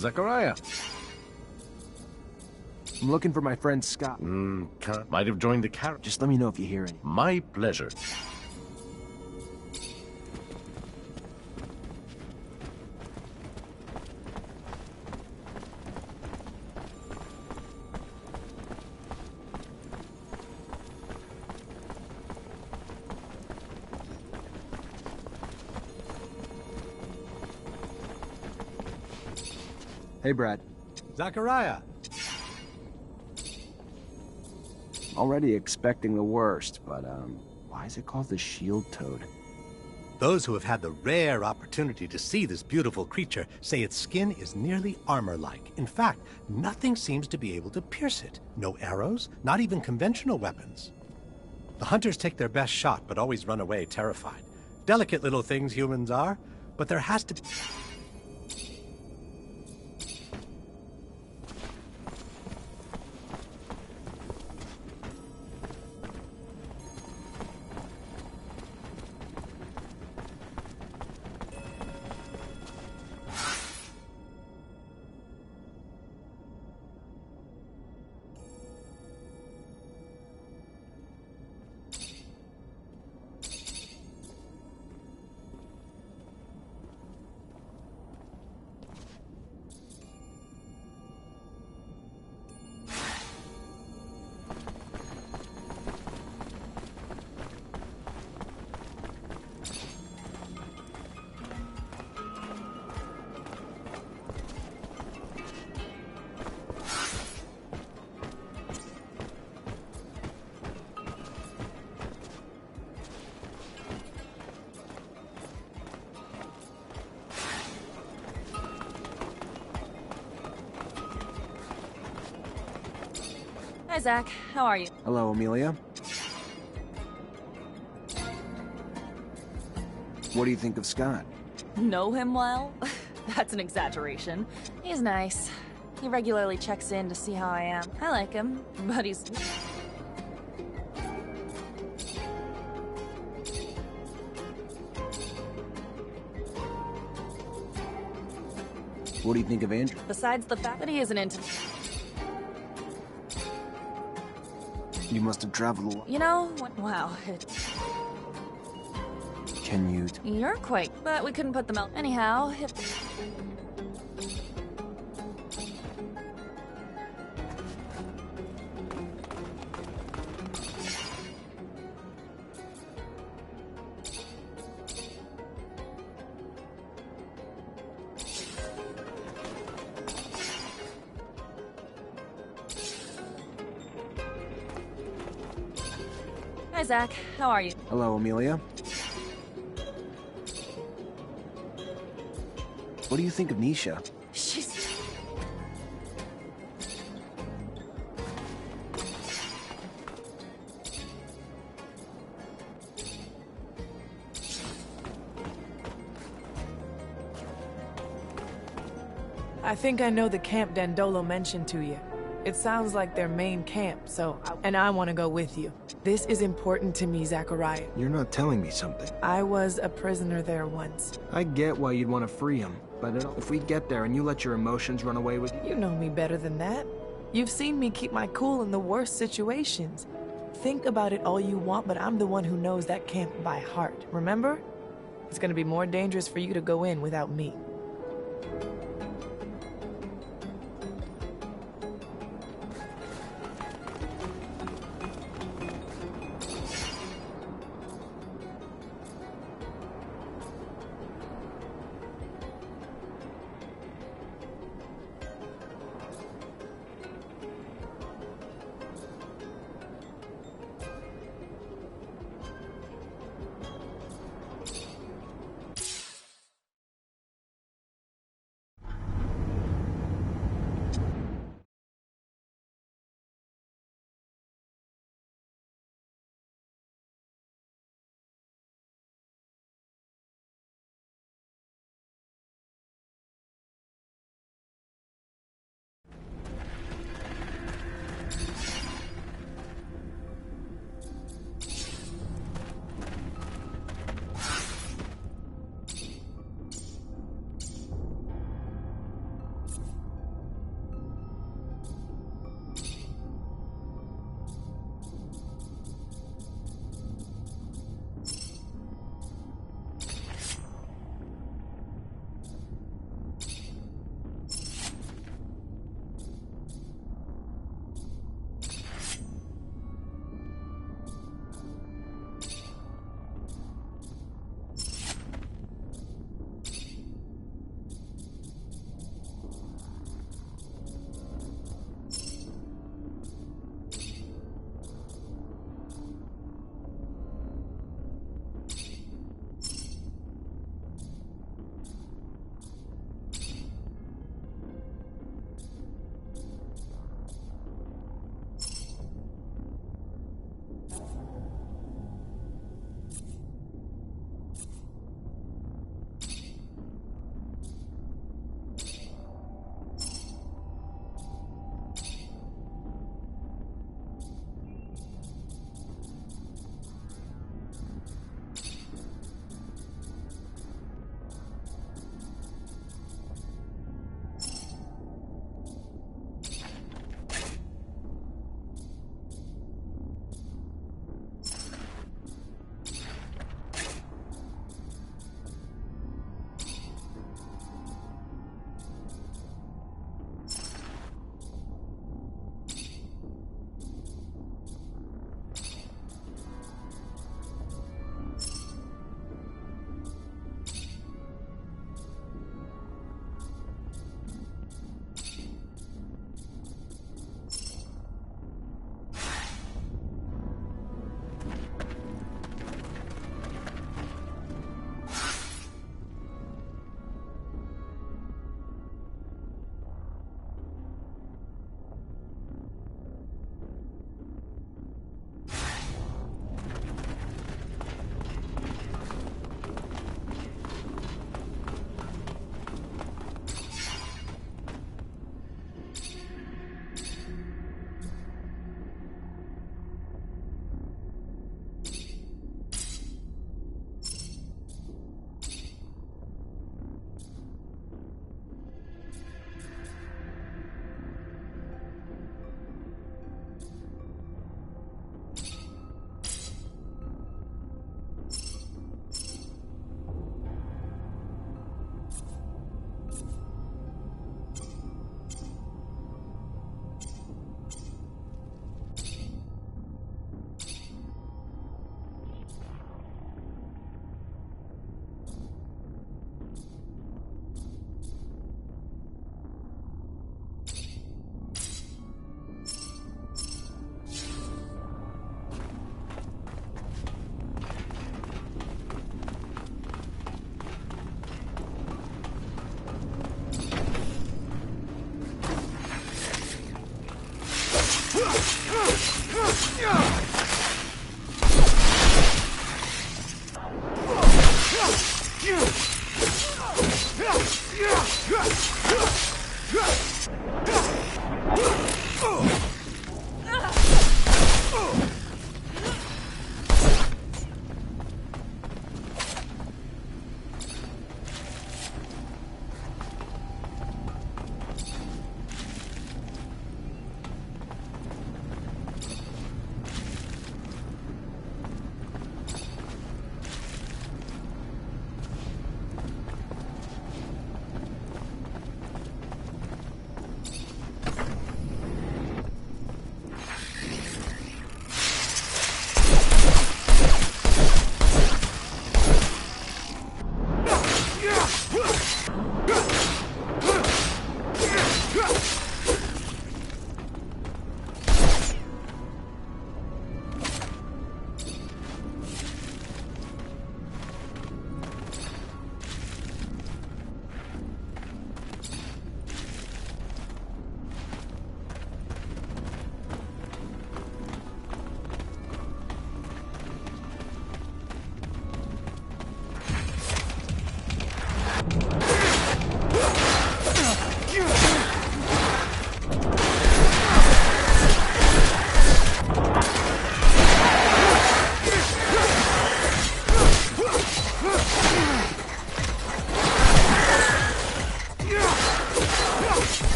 Zachariah. I'm looking for my friend Scott. Might have joined the carriage. Just let me know if you hear any. My pleasure. Hey, Brad. Zachariah! Already expecting the worst, but, why is it called the shield toad? Those who have had the rare opportunity to see this beautiful creature say its skin is nearly armor-like. In fact, nothing seems to be able to pierce it. No arrows, not even conventional weapons. The hunters take their best shot, but always run away terrified. Delicate little things humans are, but there has to be... Hi, Zach. How are you? Hello, Amelia. What do you think of Scott? Know him well? That's an exaggeration. He's nice. He regularly checks in to see how I am. I like him, but he's... What do you think of Andrew? Besides the fact that he isn't into... You must have traveled a lot. You know, wow, Can you... You're quite... But we couldn't put them out. Anyhow, Hi, Zach. How are you? Hello, Amelia. What do you think of Nisha? She's... I think I know the camp Dandolo mentioned to you. It sounds like their main camp, and I want to go with you. This is important to me, Zachariah. You're not telling me something. I was a prisoner there once. I get why you'd want to free him, but if we get there and you let your emotions run away with you... You know me better than that. You've seen me keep my cool in the worst situations. Think about it all you want, but I'm the one who knows that camp by heart, remember? It's gonna be more dangerous for you to go in without me.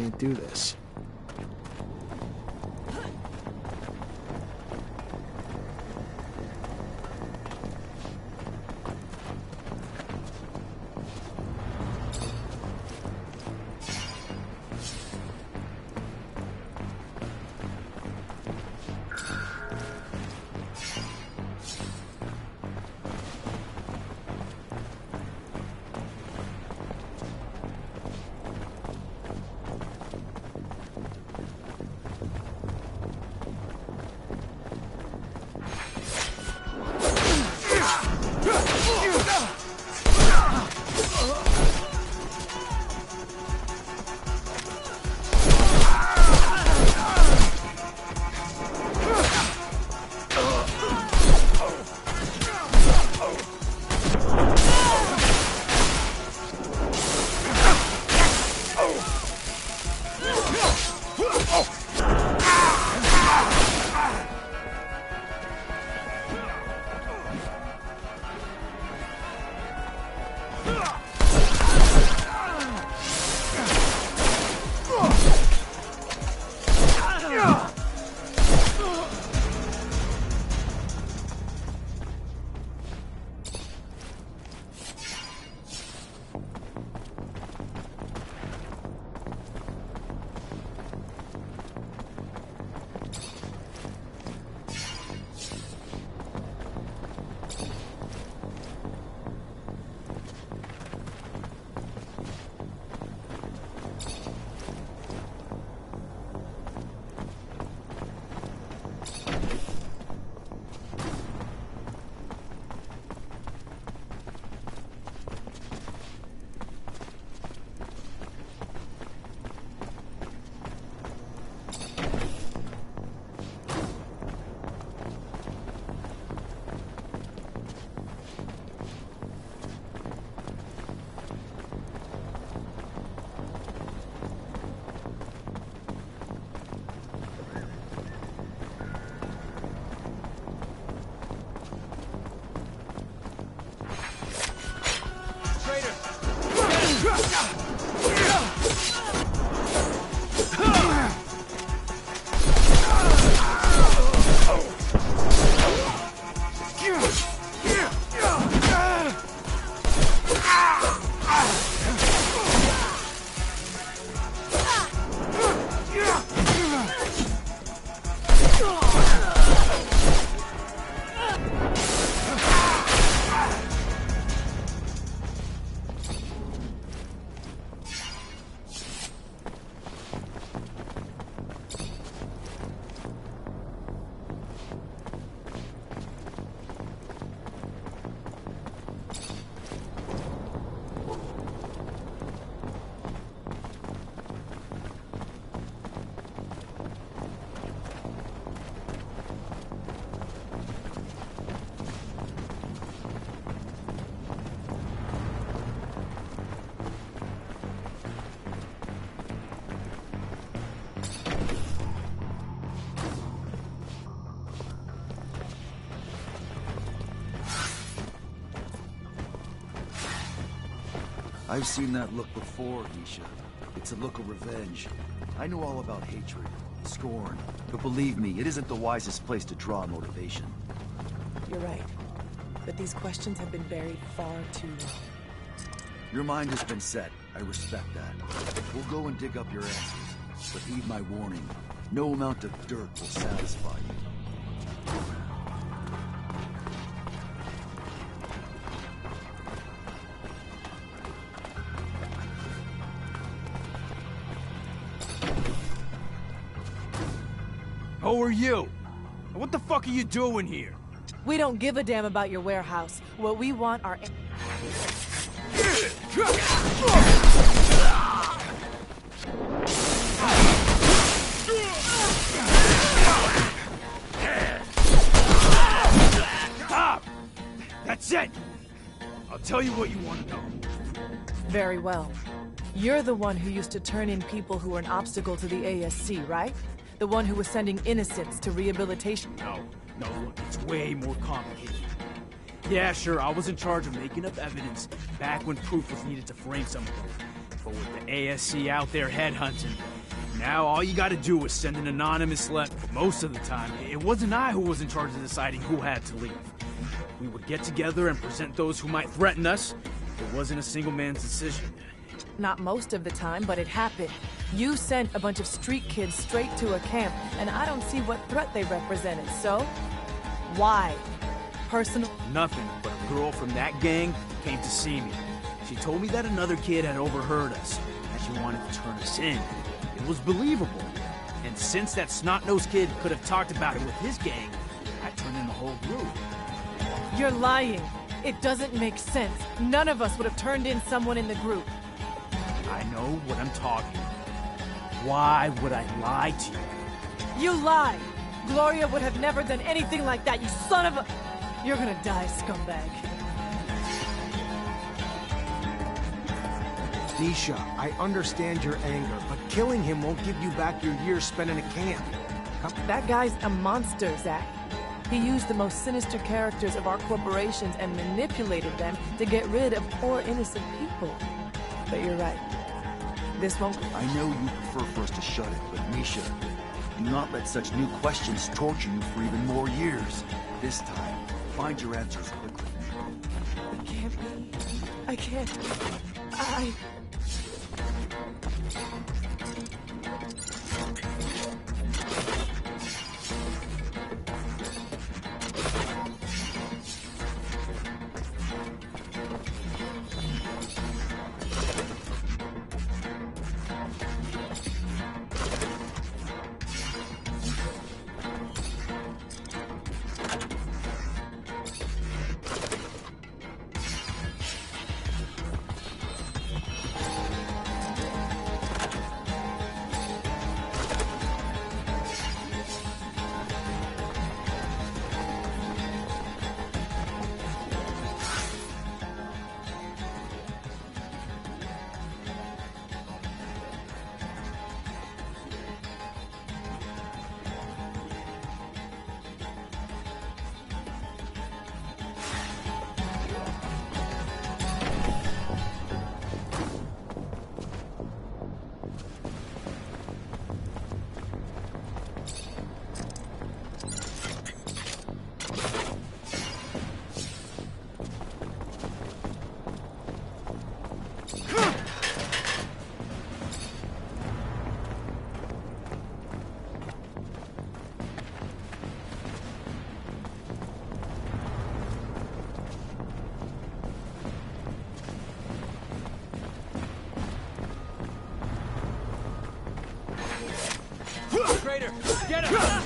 can't do this. I've seen that look before, Nisha. It's a look of revenge. I know all about hatred, scorn, but believe me, it isn't the wisest place to draw motivation. You're right. But these questions have been buried far too long. Your mind has been set. I respect that. We'll go and dig up your answers. But heed my warning. No amount of dirt will satisfy you. Who are you? What the fuck are you doing here? We don't give a damn about your warehouse. What we want are... Stop! That's it! I'll tell you what you want to know. Very well. You're the one who used to turn in people who were an obstacle to the ASC, right? The one who was sending innocents to rehabilitation. No, look, it's way more complicated. Yeah, sure, I was in charge of making up evidence back when proof was needed to frame someone. But with the ASC out there headhunting, now all you gotta do is send an anonymous letter. Most of the time, it wasn't I who was in charge of deciding who had to leave. We would get together and present those who might threaten us. It wasn't a single man's decision. Not most of the time, but it happened. You sent a bunch of street kids straight to a camp, and I don't see what threat they represented, so? Why? Personal? Nothing, but a girl from that gang came to see me. She told me that another kid had overheard us, and she wanted to turn us in. It was believable. And since that snot-nosed kid could have talked about it with his gang, I turned in the whole group. You're lying. It doesn't make sense. None of us would have turned in someone in the group. I know what I'm talking about. Why would I lie to you? You lie! Gloria would have never done anything like that, you son of a... You're gonna die, scumbag. Nisha, I understand your anger, but killing him won't give you back your years spent in a camp. That guy's a monster, Zach. He used the most sinister characters of our corporations and manipulated them to get rid of poor innocent people. But you're right. This won't... I know you prefer for us to shut it, but Misha, do not let such new questions torture you for even more years. This time, find your answers quickly. I can't... I can't... Get him!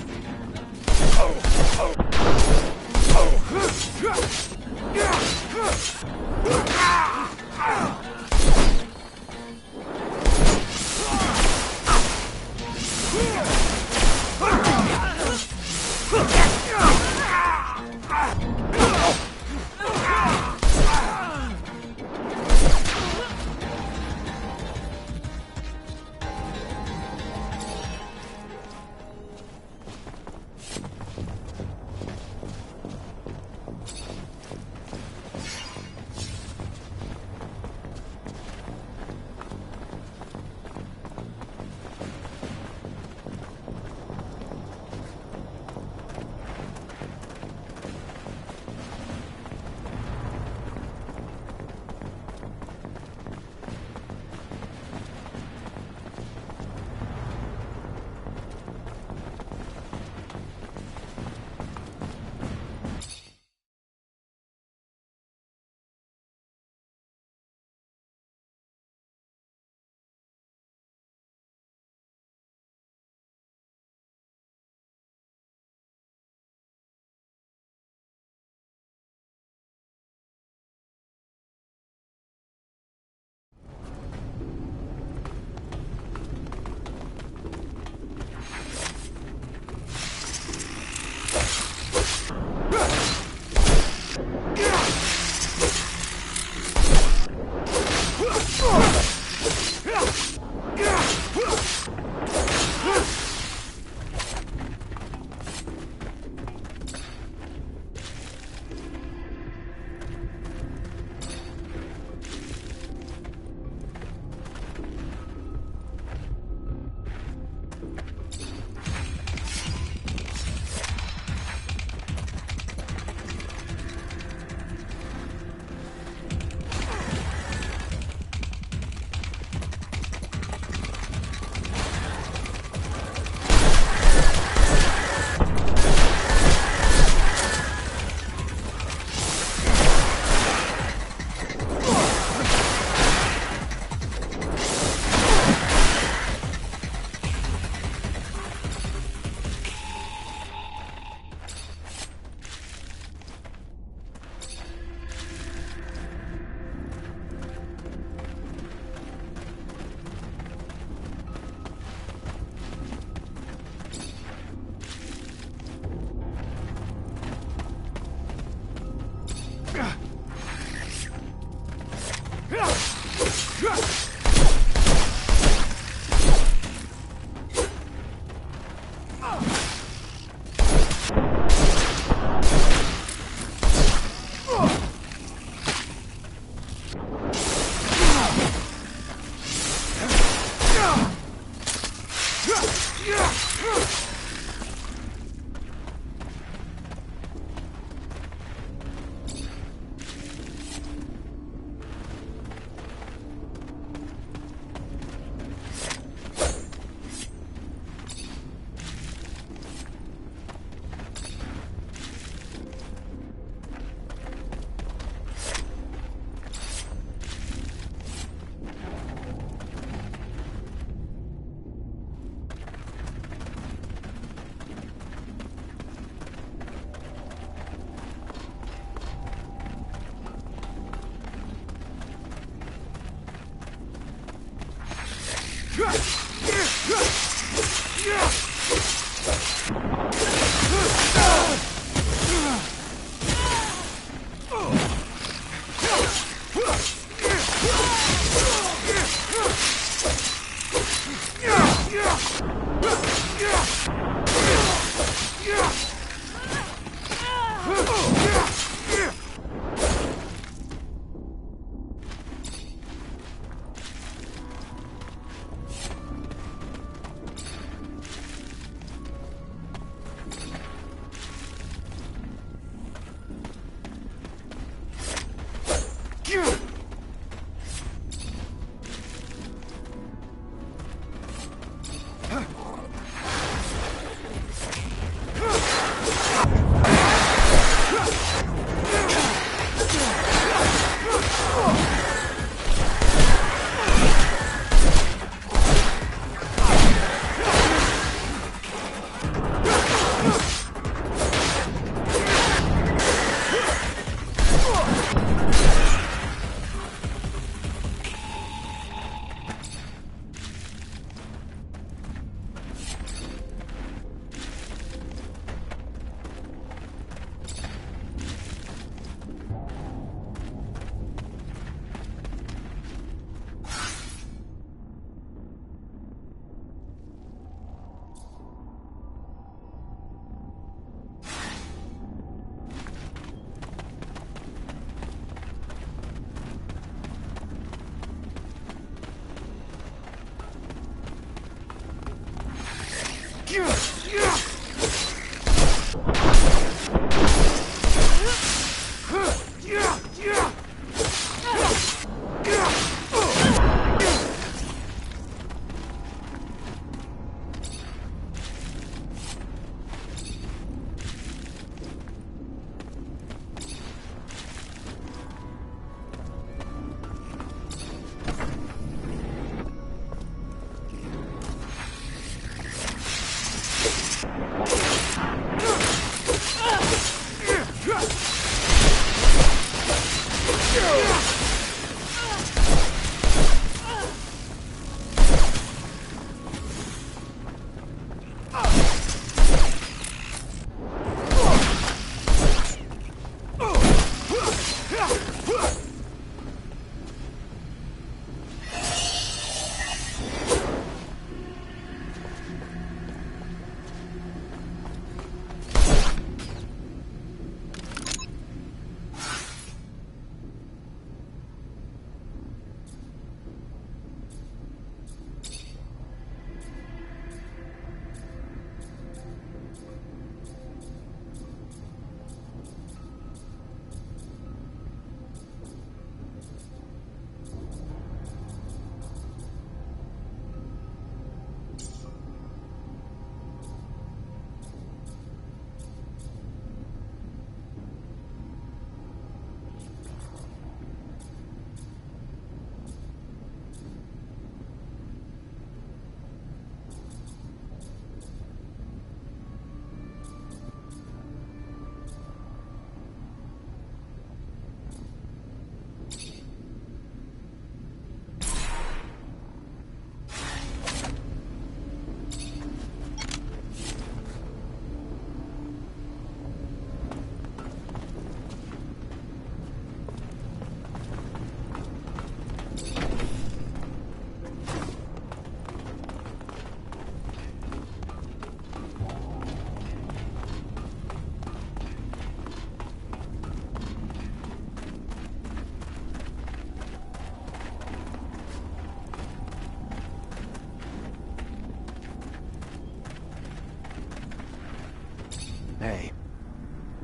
Hey.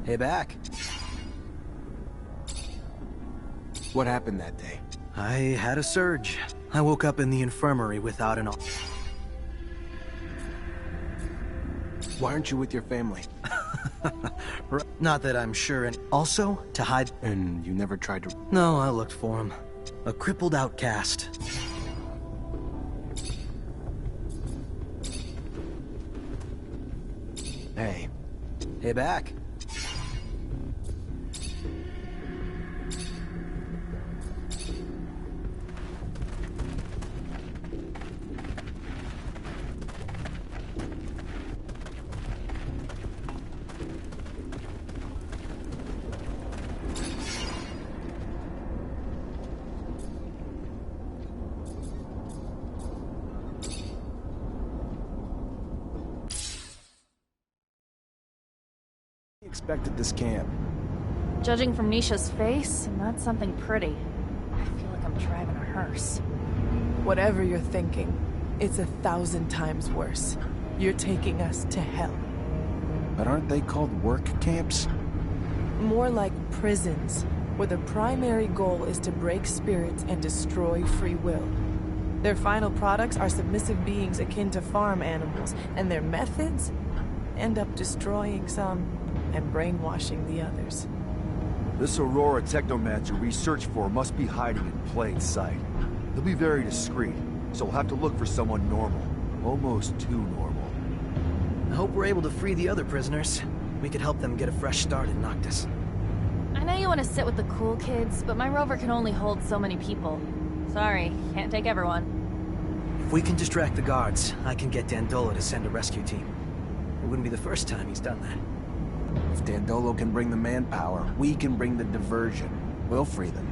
Hey, back. What happened that day? I had a surge. I woke up in the infirmary without an... Why aren't you with your family? Not that I'm sure, and also to hide... And you never tried to... No, I looked for him. A crippled outcast. Hey. Hey, back. Expected this camp. Judging from Nisha's face, not something pretty. I feel like I'm driving a hearse. Whatever you're thinking, it's 1,000 times worse. You're taking us to hell. But aren't they called work camps? More like prisons, where the primary goal is to break spirits and destroy free will. Their final products are submissive beings akin to farm animals, and their methods end up destroying some and brainwashing the others. This Aurora Technomancer we search for must be hiding in plain sight. He'll be very discreet, so we'll have to look for someone normal. Almost too normal. I hope we're able to free the other prisoners. We could help them get a fresh start in Noctis. I know you want to sit with the cool kids, but my rover can only hold so many people. Sorry, can't take everyone. If we can distract the guards, I can get Dandolo to send a rescue team. It wouldn't be the first time he's done that. If Dandolo can bring the manpower, we can bring the diversion. We'll free them.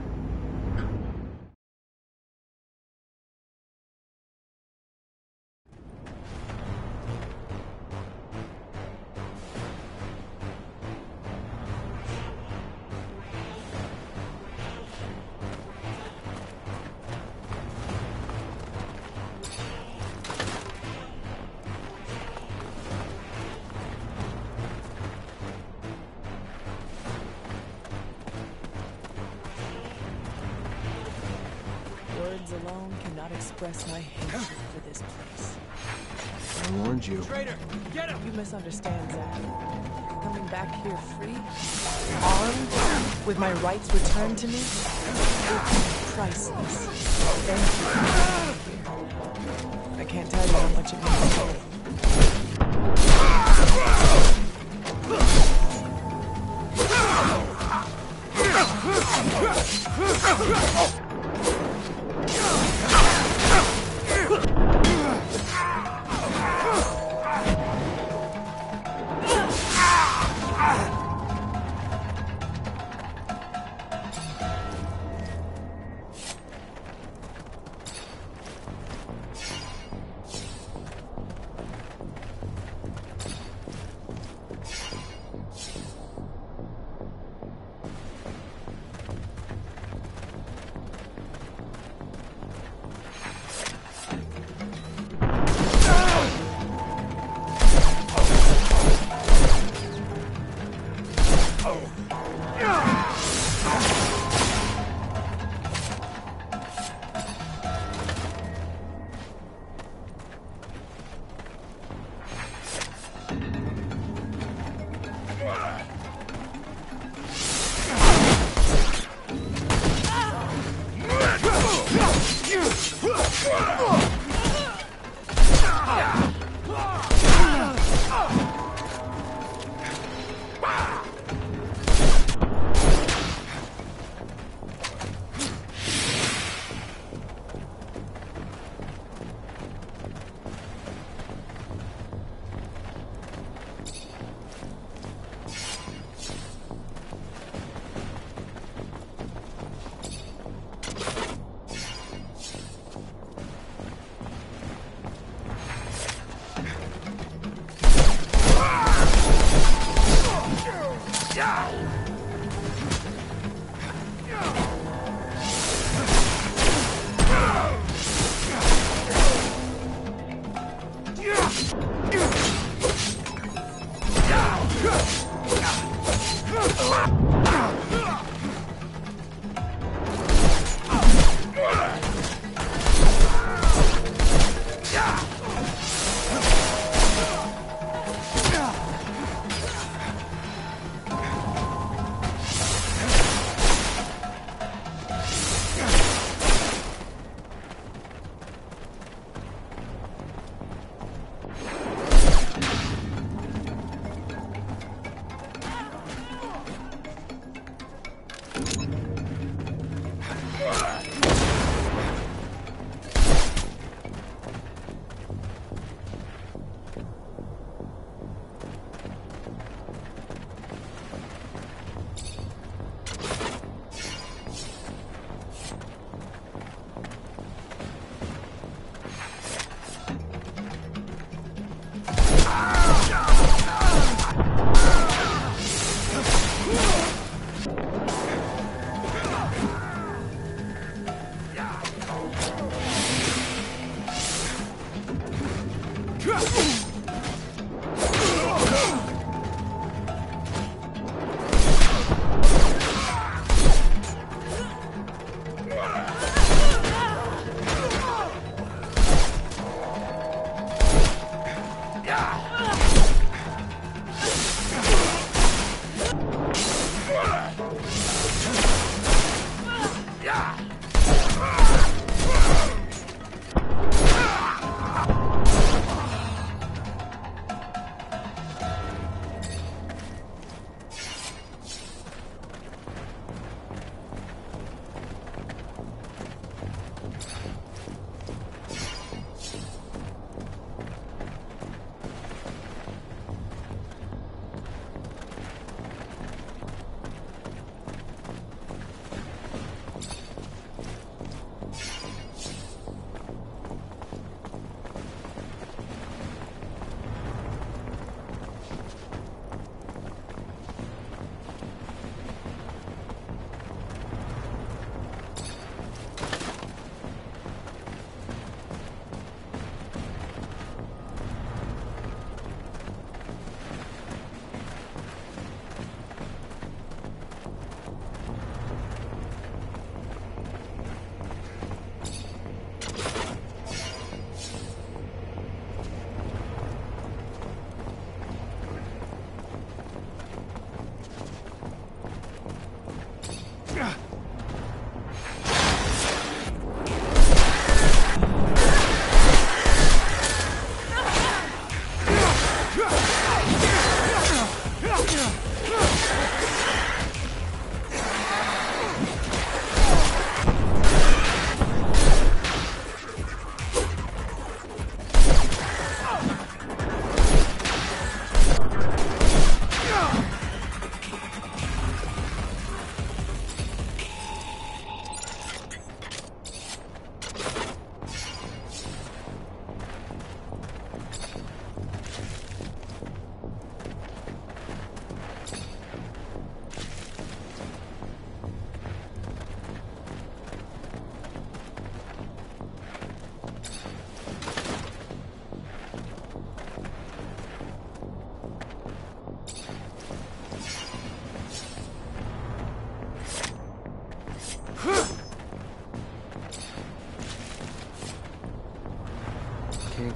Words alone cannot express my hatred for this place. I warned you. Traitor, get him! You misunderstand, Zach. Coming back here free, armed, with my rights returned to me, it's priceless. Thank you. I can't tell you how much it means to me.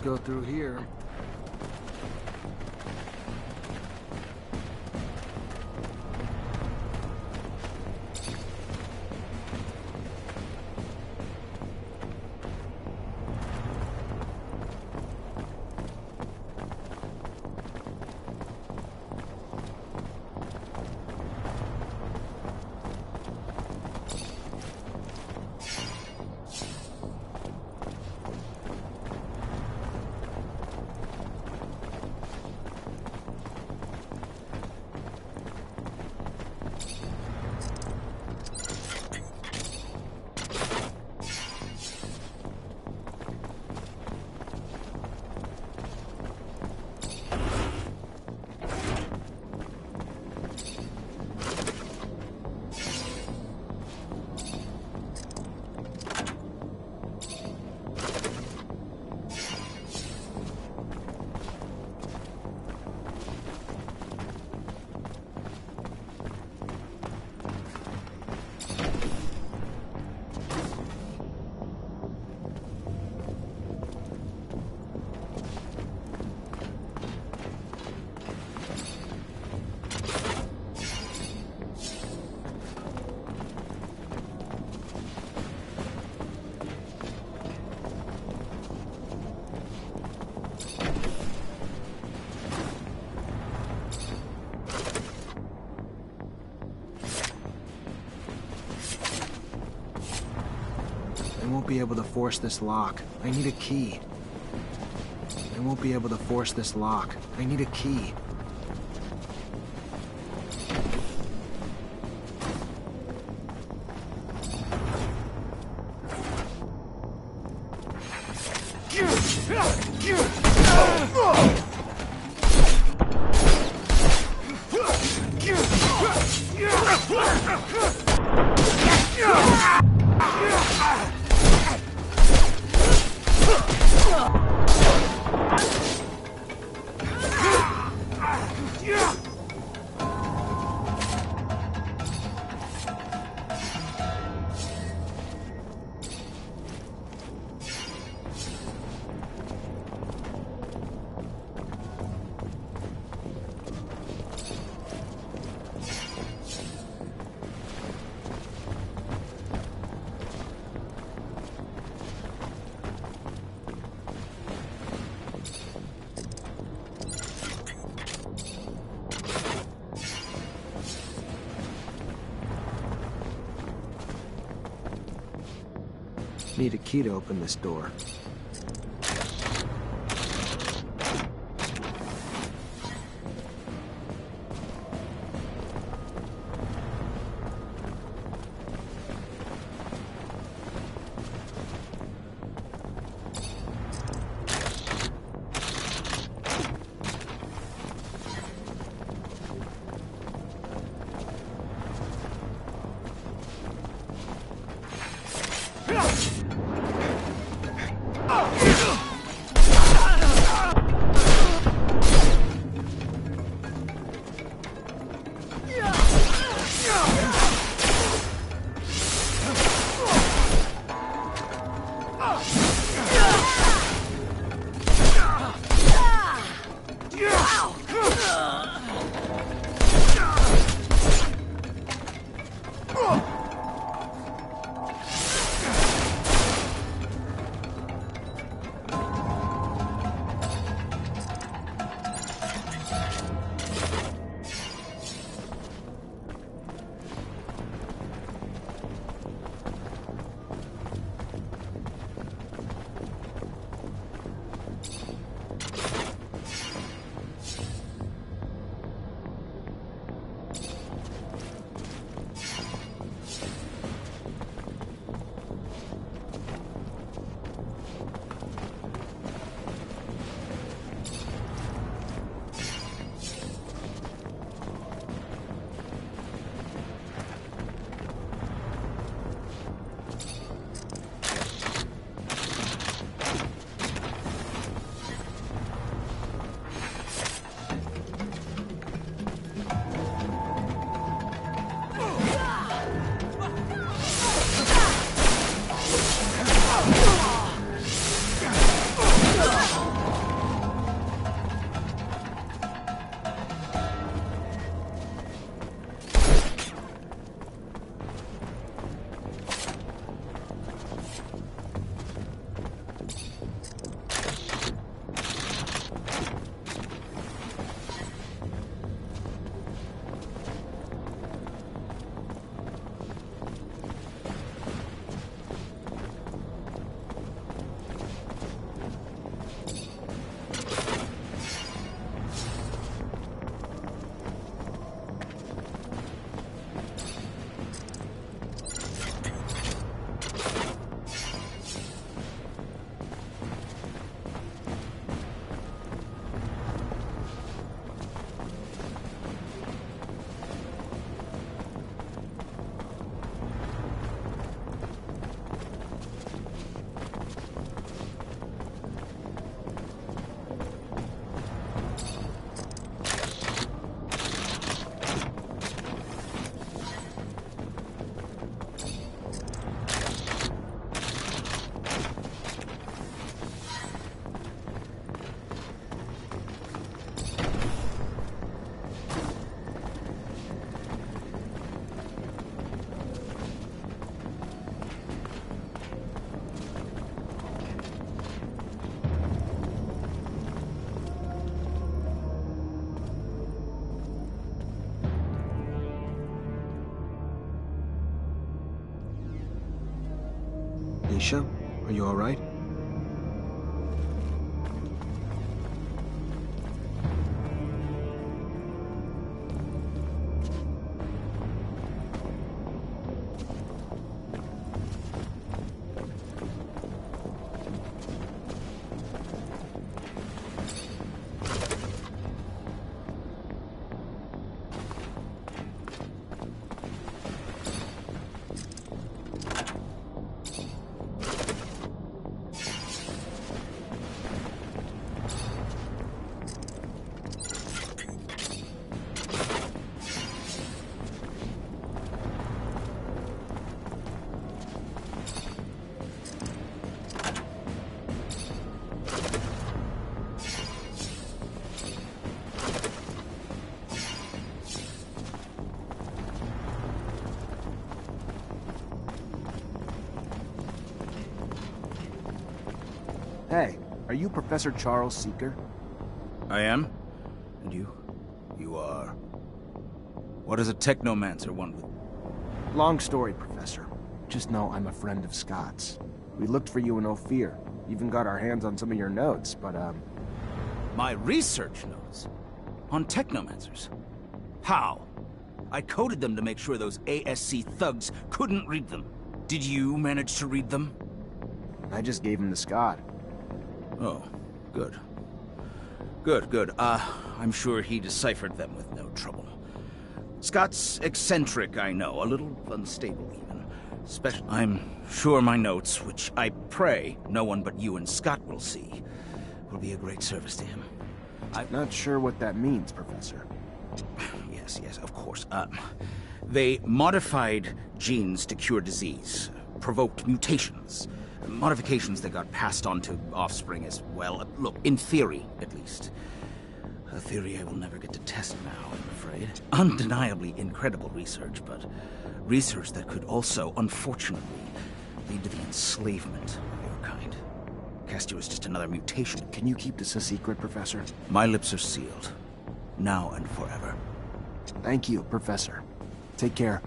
go through here. I won't be able to force this lock. I need a key. I won't be able to force this lock. I need a key. Need a key to open this door. Nisha, are you alright? Hey, are you Professor Charles Seeker? I am? And you? You are... What does a Technomancer want with... Long story, Professor. Just know I'm a friend of Scott's. We looked for you in Ophir. Even got our hands on some of your notes, but, My research notes? On Technomancers? How? I coded them to make sure those ASC thugs couldn't read them. Did you manage to read them? I just gave them to Scott. Oh, good. Good. I'm sure he deciphered them with no trouble. Scott's eccentric, I know, a little unstable even. I'm sure my notes, which I pray no one but you and Scott will see, will be a great service to him. I'm not sure what that means, Professor. Yes, of course. They modified genes to cure disease, provoked mutations. Modifications that got passed on to offspring as well. Look, in theory, at least. A theory I will never get to test now, I'm afraid. Undeniably incredible research, but research that could also, unfortunately, lead to the enslavement of your kind. Castor is just another mutation. Can you keep this a secret, Professor? My lips are sealed. Now and forever. Thank you, Professor. Take care.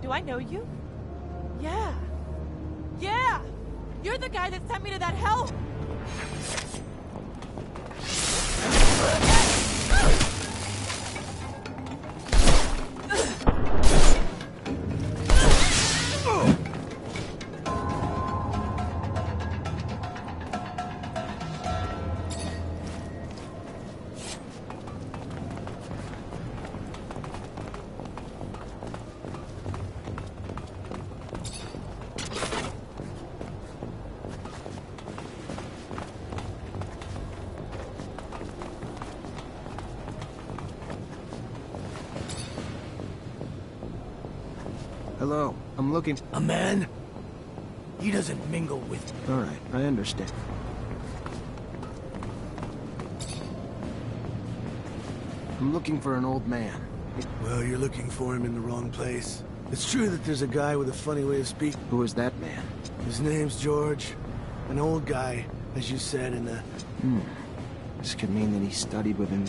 Do I know you? Yeah. Yeah! You're the guy that sent me to that hell... Hello, I'm looking... A man? He doesn't mingle with... Alright, I understand. I'm looking for an old man. Well, you're looking for him in the wrong place. It's true that there's a guy with a funny way of speaking. Who is that man? His name's George. An old guy, as you said, in a... This could mean that he studied with him.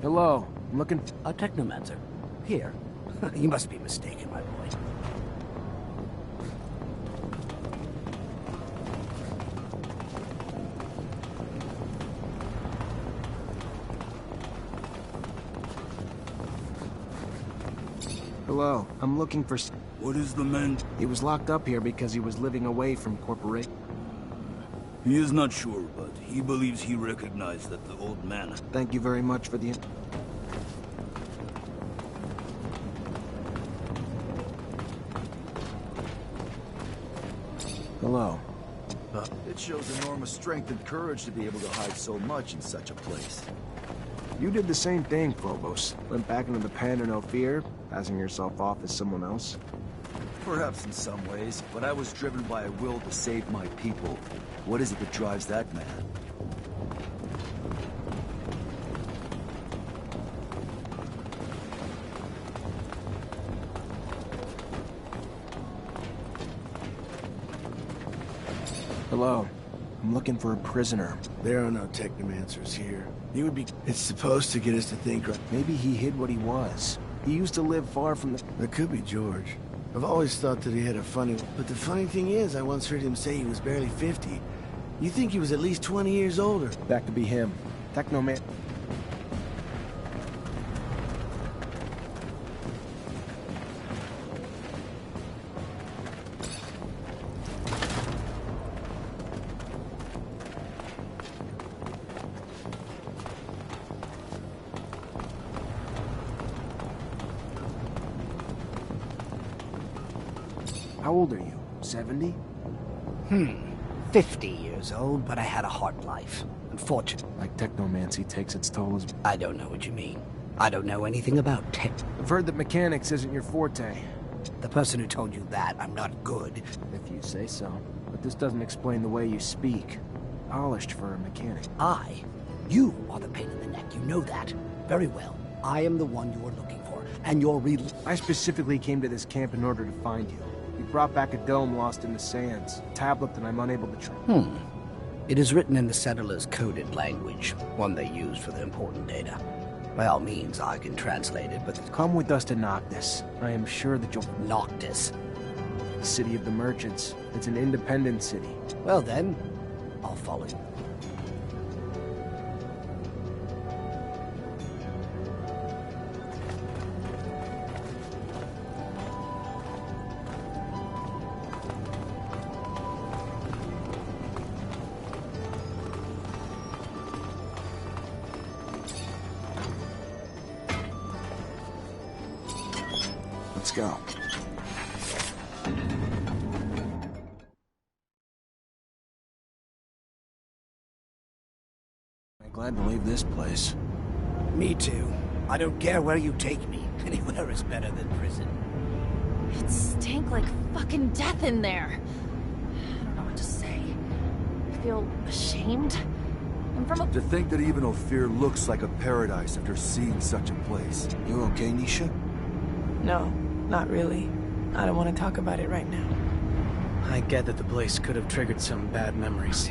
Hello, I'm looking... A Technomancer. Here. You must be mistaken, my boy. Hello, I'm looking for... What is the man? He was locked up here because he was living away from corporation. He is not sure, but he believes he recognized that the old man. Thank you very much for the... Hello. It shows enormous strength and courage to be able to hide so much in such a place. You did the same thing, Phobos. Went back into the pen in Ophir, passing yourself off as someone else. Perhaps in some ways, but I was driven by a will to save my people. What is it that drives that man? Hello. I'm looking for a prisoner. There are no Technomancers here. He would be... It's supposed to get us to think... Maybe he hid what he was. He used to live far from the... That could be George. I've always thought that he had a funny... But the funny thing is, I once heard him say he was barely 50. You think he was at least 20 years older. That could be him. Technoman... How old are you? 70? 50 years old, but I had a hard life. Unfortunately. Like technomancy takes its toll as... I don't know what you mean. I don't know anything about tech. I've heard that mechanics isn't your forte. The person who told you that, I'm not good. If you say so. But this doesn't explain the way you speak. Polished for a mechanic. You are the pain in the neck, you know that. Very well. I am the one you are looking for, and you're really... I specifically came to this camp in order to find you. You brought back a dome lost in the sands, a tablet that I'm unable to track. It is written in the settlers' coded language, one they use for the important data. By all means, I can translate it, but... Come with us to Noctis. I am sure that you'll... Noctis? The city of the merchants. It's an independent city. Well then, I'll follow you. Let's go. I'm glad to leave this place. Me too. I don't care where you take me. Anywhere is better than prison. It stank like fucking death in there. I don't know what to say. I feel ashamed. I'm from a... To think that even Ophir looks like a paradise after seeing such a place. You okay, Nisha? No, not really. I don't want to talk about it right now. I get that the place could have triggered some bad memories.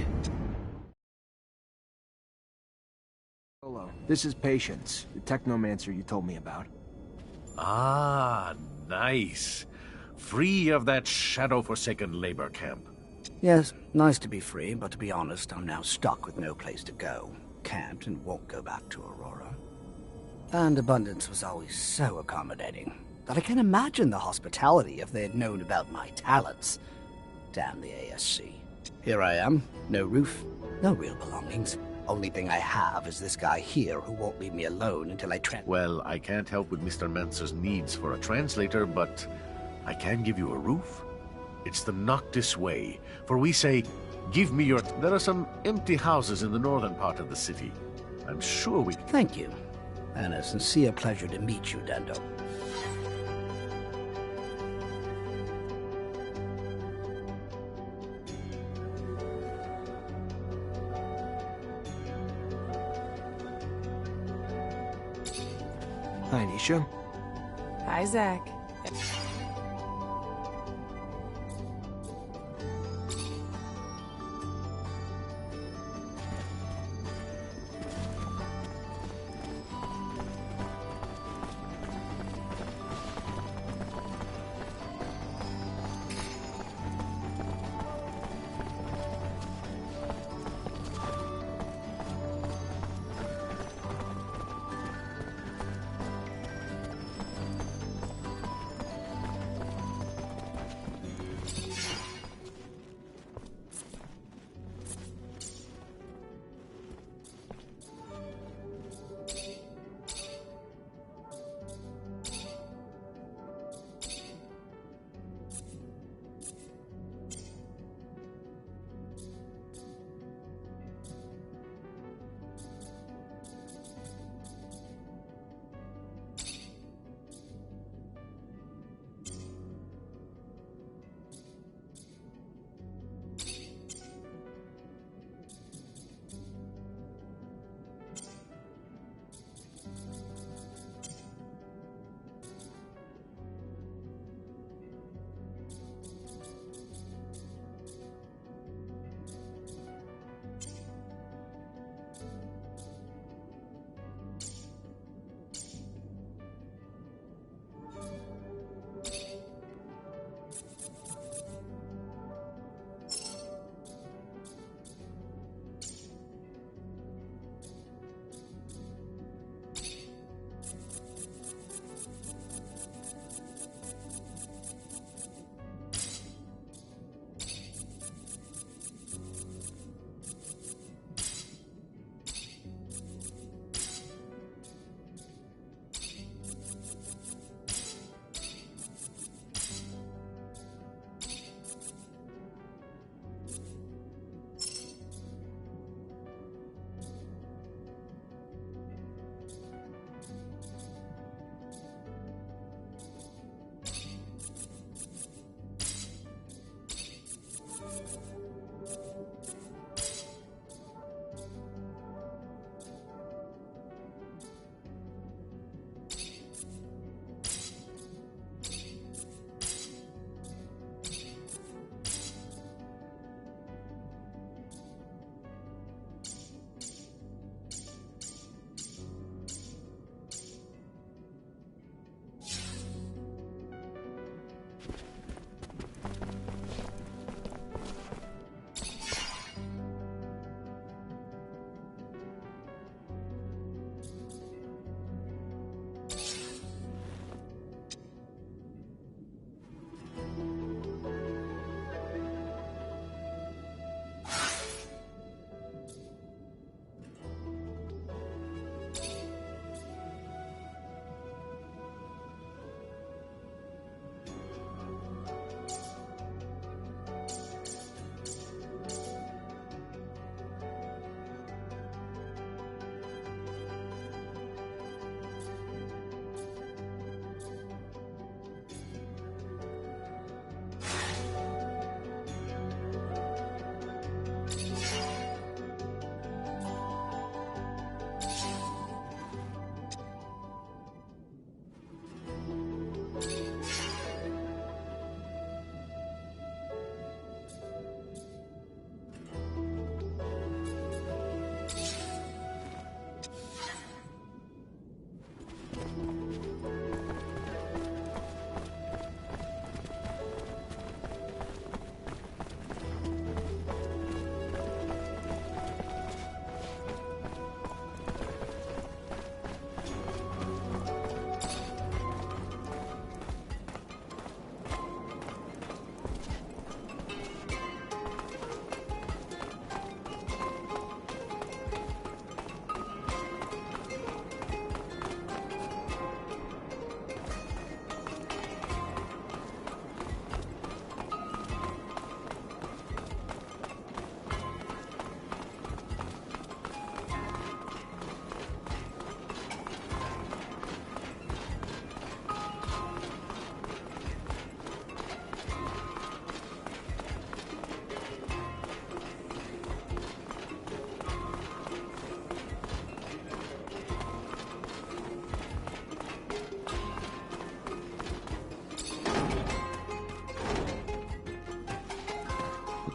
Solo, this is Patience, the Technomancer you told me about. Ah, nice. Free of that shadow-forsaken labor camp. Yes, nice to be free, but to be honest, I'm now stuck with no place to go. Can't and won't go back to Aurora. And Abundance was always so accommodating that I can't imagine the hospitality if they had known about my talents. Damn the ASC. Here I am, no roof, no real belongings. Only thing I have is this guy here who won't leave me alone until I Well, I can't help with Mr. Mancer's needs for a translator, but I can give you a roof. It's the Noctis way, for we say, give me your... There are some empty houses in the northern part of the city. I'm sure we... Thank you, and a sincere pleasure to meet you, Dendo. Hi, Nisha. Hi, Zach.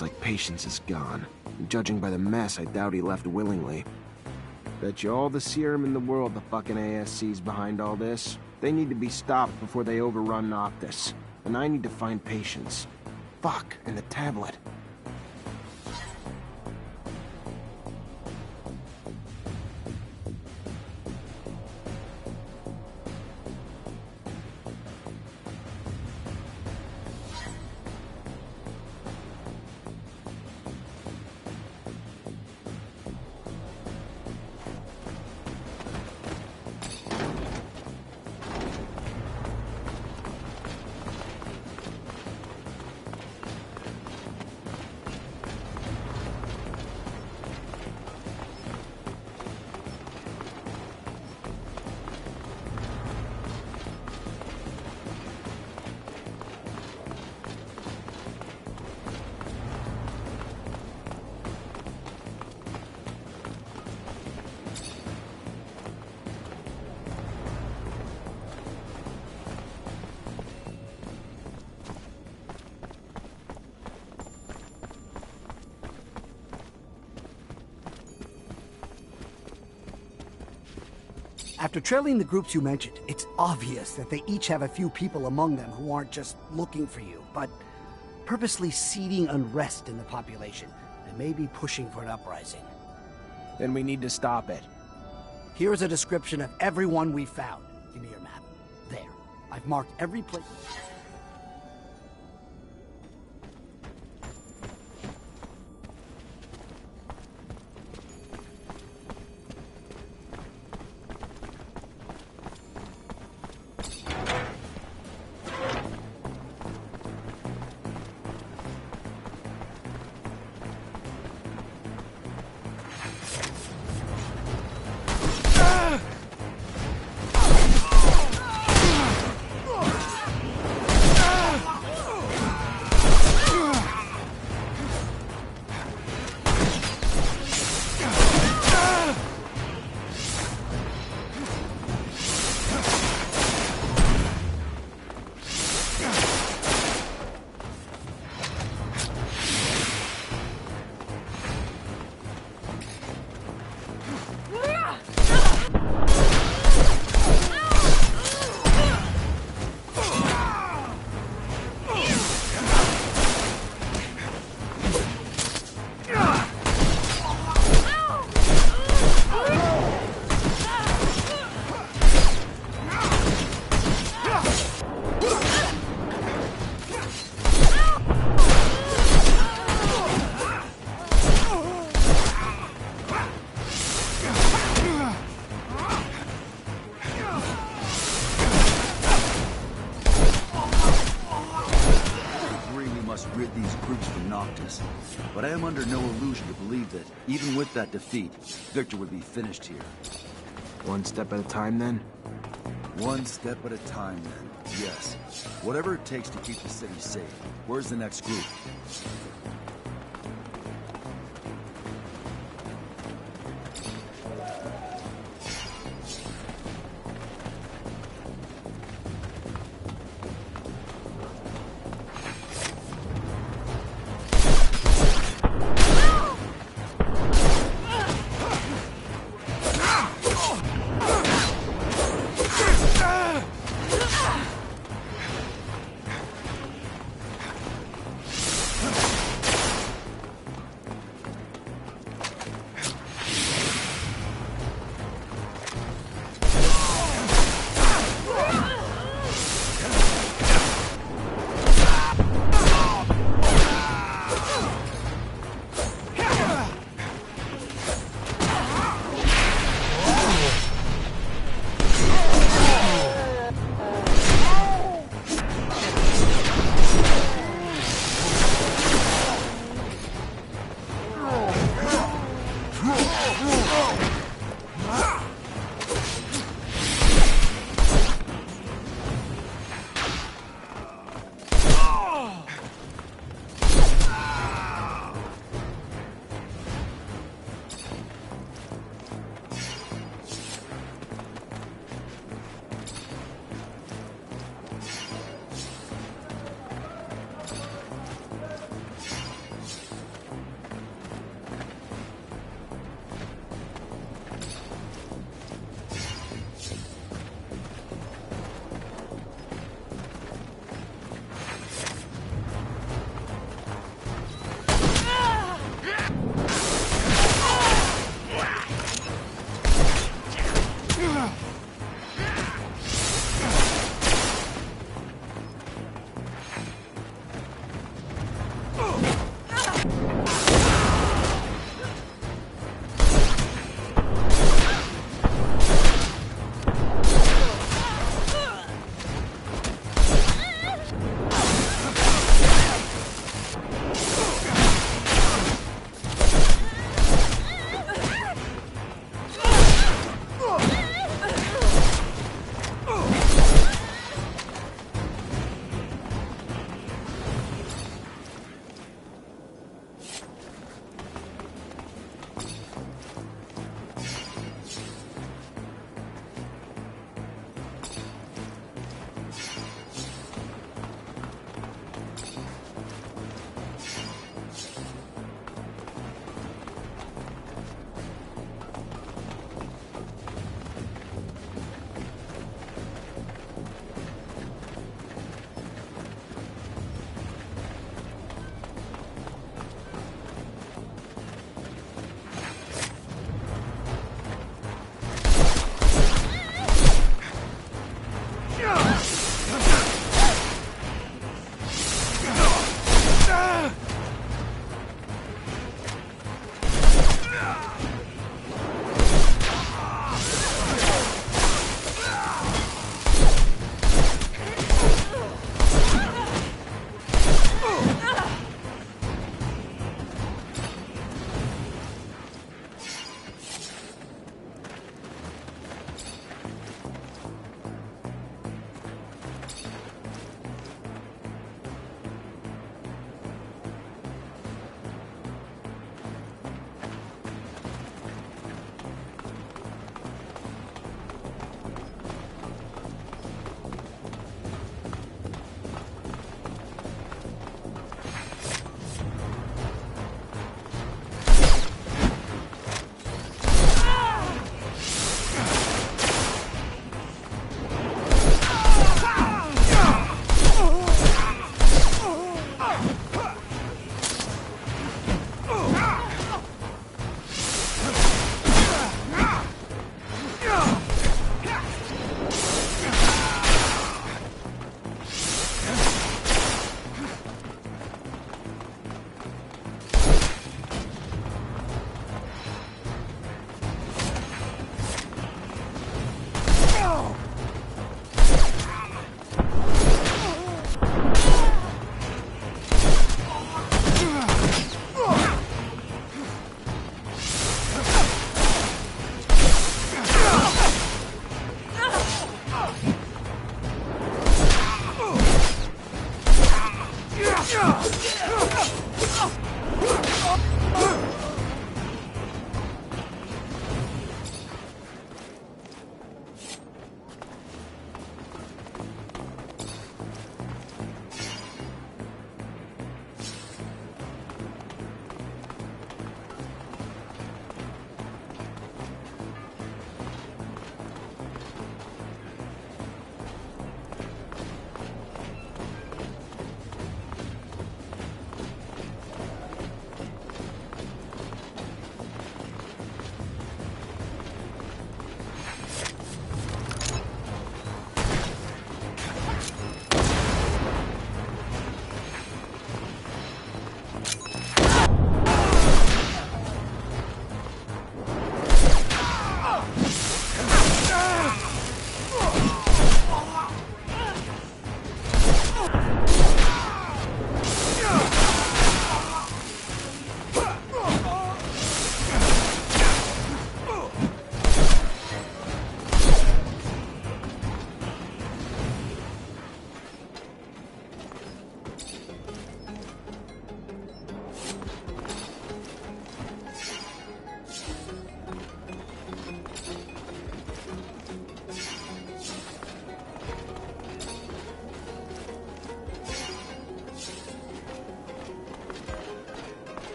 Looks like patience is gone. And judging by the mess, I doubt he left willingly. Bet you all the serum in the world the fucking ASC's behind all this. They need to be stopped before they overrun Noctis. And I need to find patience. Fuck, and the tablet. After trailing the groups you mentioned, it's obvious that they each have a few people among them who aren't just looking for you, but purposely seeding unrest in the population and maybe pushing for an uprising. Then we need to stop it. Here's a description of everyone we found. Give me your map. There. I've marked every place. But I am under no illusion to believe that, even with that defeat, Victor would be finished here. One step at a time, then? One step at a time, then. Yes. Whatever it takes to keep the city safe. Where's the next group?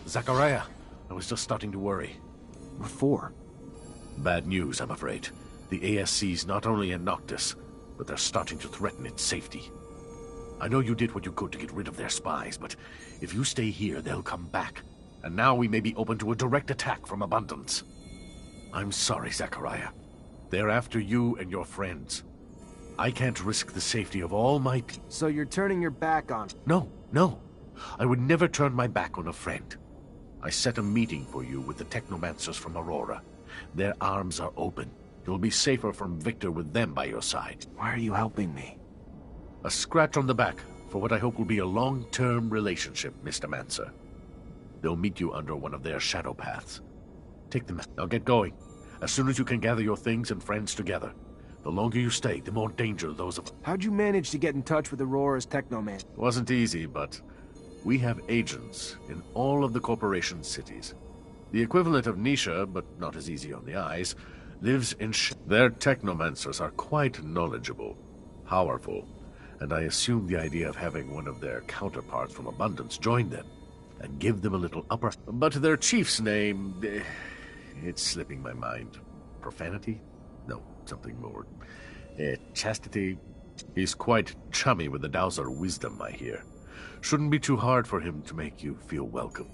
Zachariah, I was just starting to worry. What for? Bad news, I'm afraid. The ASC's not only in Noctis, but they're starting to threaten its safety. I know you did what you could to get rid of their spies, but if you stay here, they'll come back. And now we may be open to a direct attack from Abundance. I'm sorry, Zachariah. They're after you and your friends. I can't risk the safety of all my people. So you're turning your back on... No. I would never turn my back on a friend. I set a meeting for you with the Technomancers from Aurora. Their arms are open. You'll be safer from Victor with them by your side. Why are you helping me? A scratch on the back for what I hope will be a long-term relationship, Mr. Mancer. They'll meet you under one of their shadow paths. Take them. Now get going. As soon as you can gather your things and friends together. The longer you stay, the more danger those of... How'd you manage to get in touch with Aurora's Technomancer? Wasn't easy, but we have agents in all of the corporation's cities. The equivalent of Nisha, but not as easy on the eyes, lives in Their Technomancers are quite knowledgeable, powerful, and I assume the idea of having one of their counterparts from Abundance join them and give them a little upper... But their chief's name... it's slipping my mind. Profanity? No, something more... chastity? He's quite chummy with the Dowser wisdom, I hear. Shouldn't be too hard for him to make you feel welcome.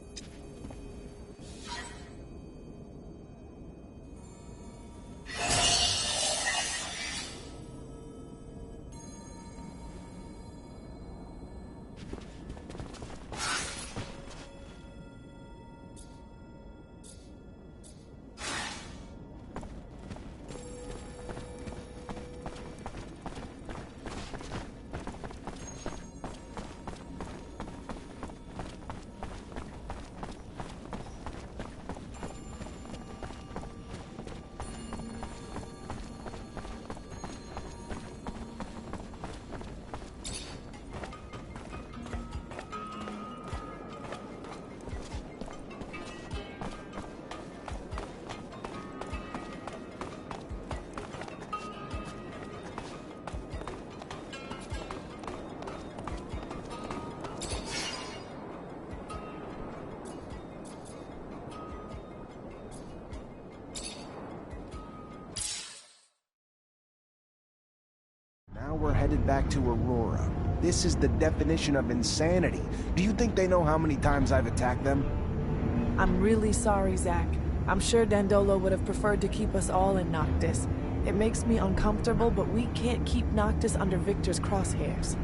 Now we're headed back to Aurora. This is the definition of insanity. Do you think they know how many times I've attacked them? I'm really sorry, Zach. I'm sure Dandolo would have preferred to keep us all in Noctis. It makes me uncomfortable, but we can't keep Noctis under Victor's crosshairs.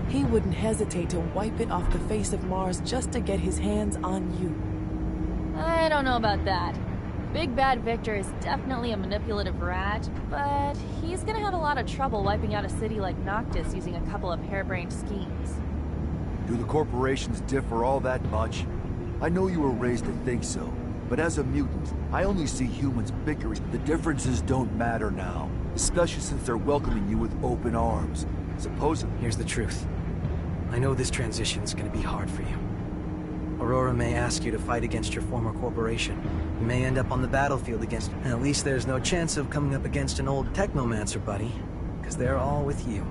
He wouldn't hesitate to wipe it off the face of Mars just to get his hands on you. I don't know about that. Big Bad Victor is definitely a manipulative rat, but he's gonna have a lot of trouble wiping out a city like Noctis using a couple of harebrained schemes. Do the corporations differ all that much? I know you were raised to think so, but as a mutant, I only see humans bickering. The differences don't matter now, especially since they're welcoming you with open arms. Supposedly... Here's the truth. I know this transition is going to be hard for you. Aurora may ask you to fight against your former corporation. You may end up on the battlefield against... At least there's no chance of coming up against an old Technomancer, buddy. Because they're all with you.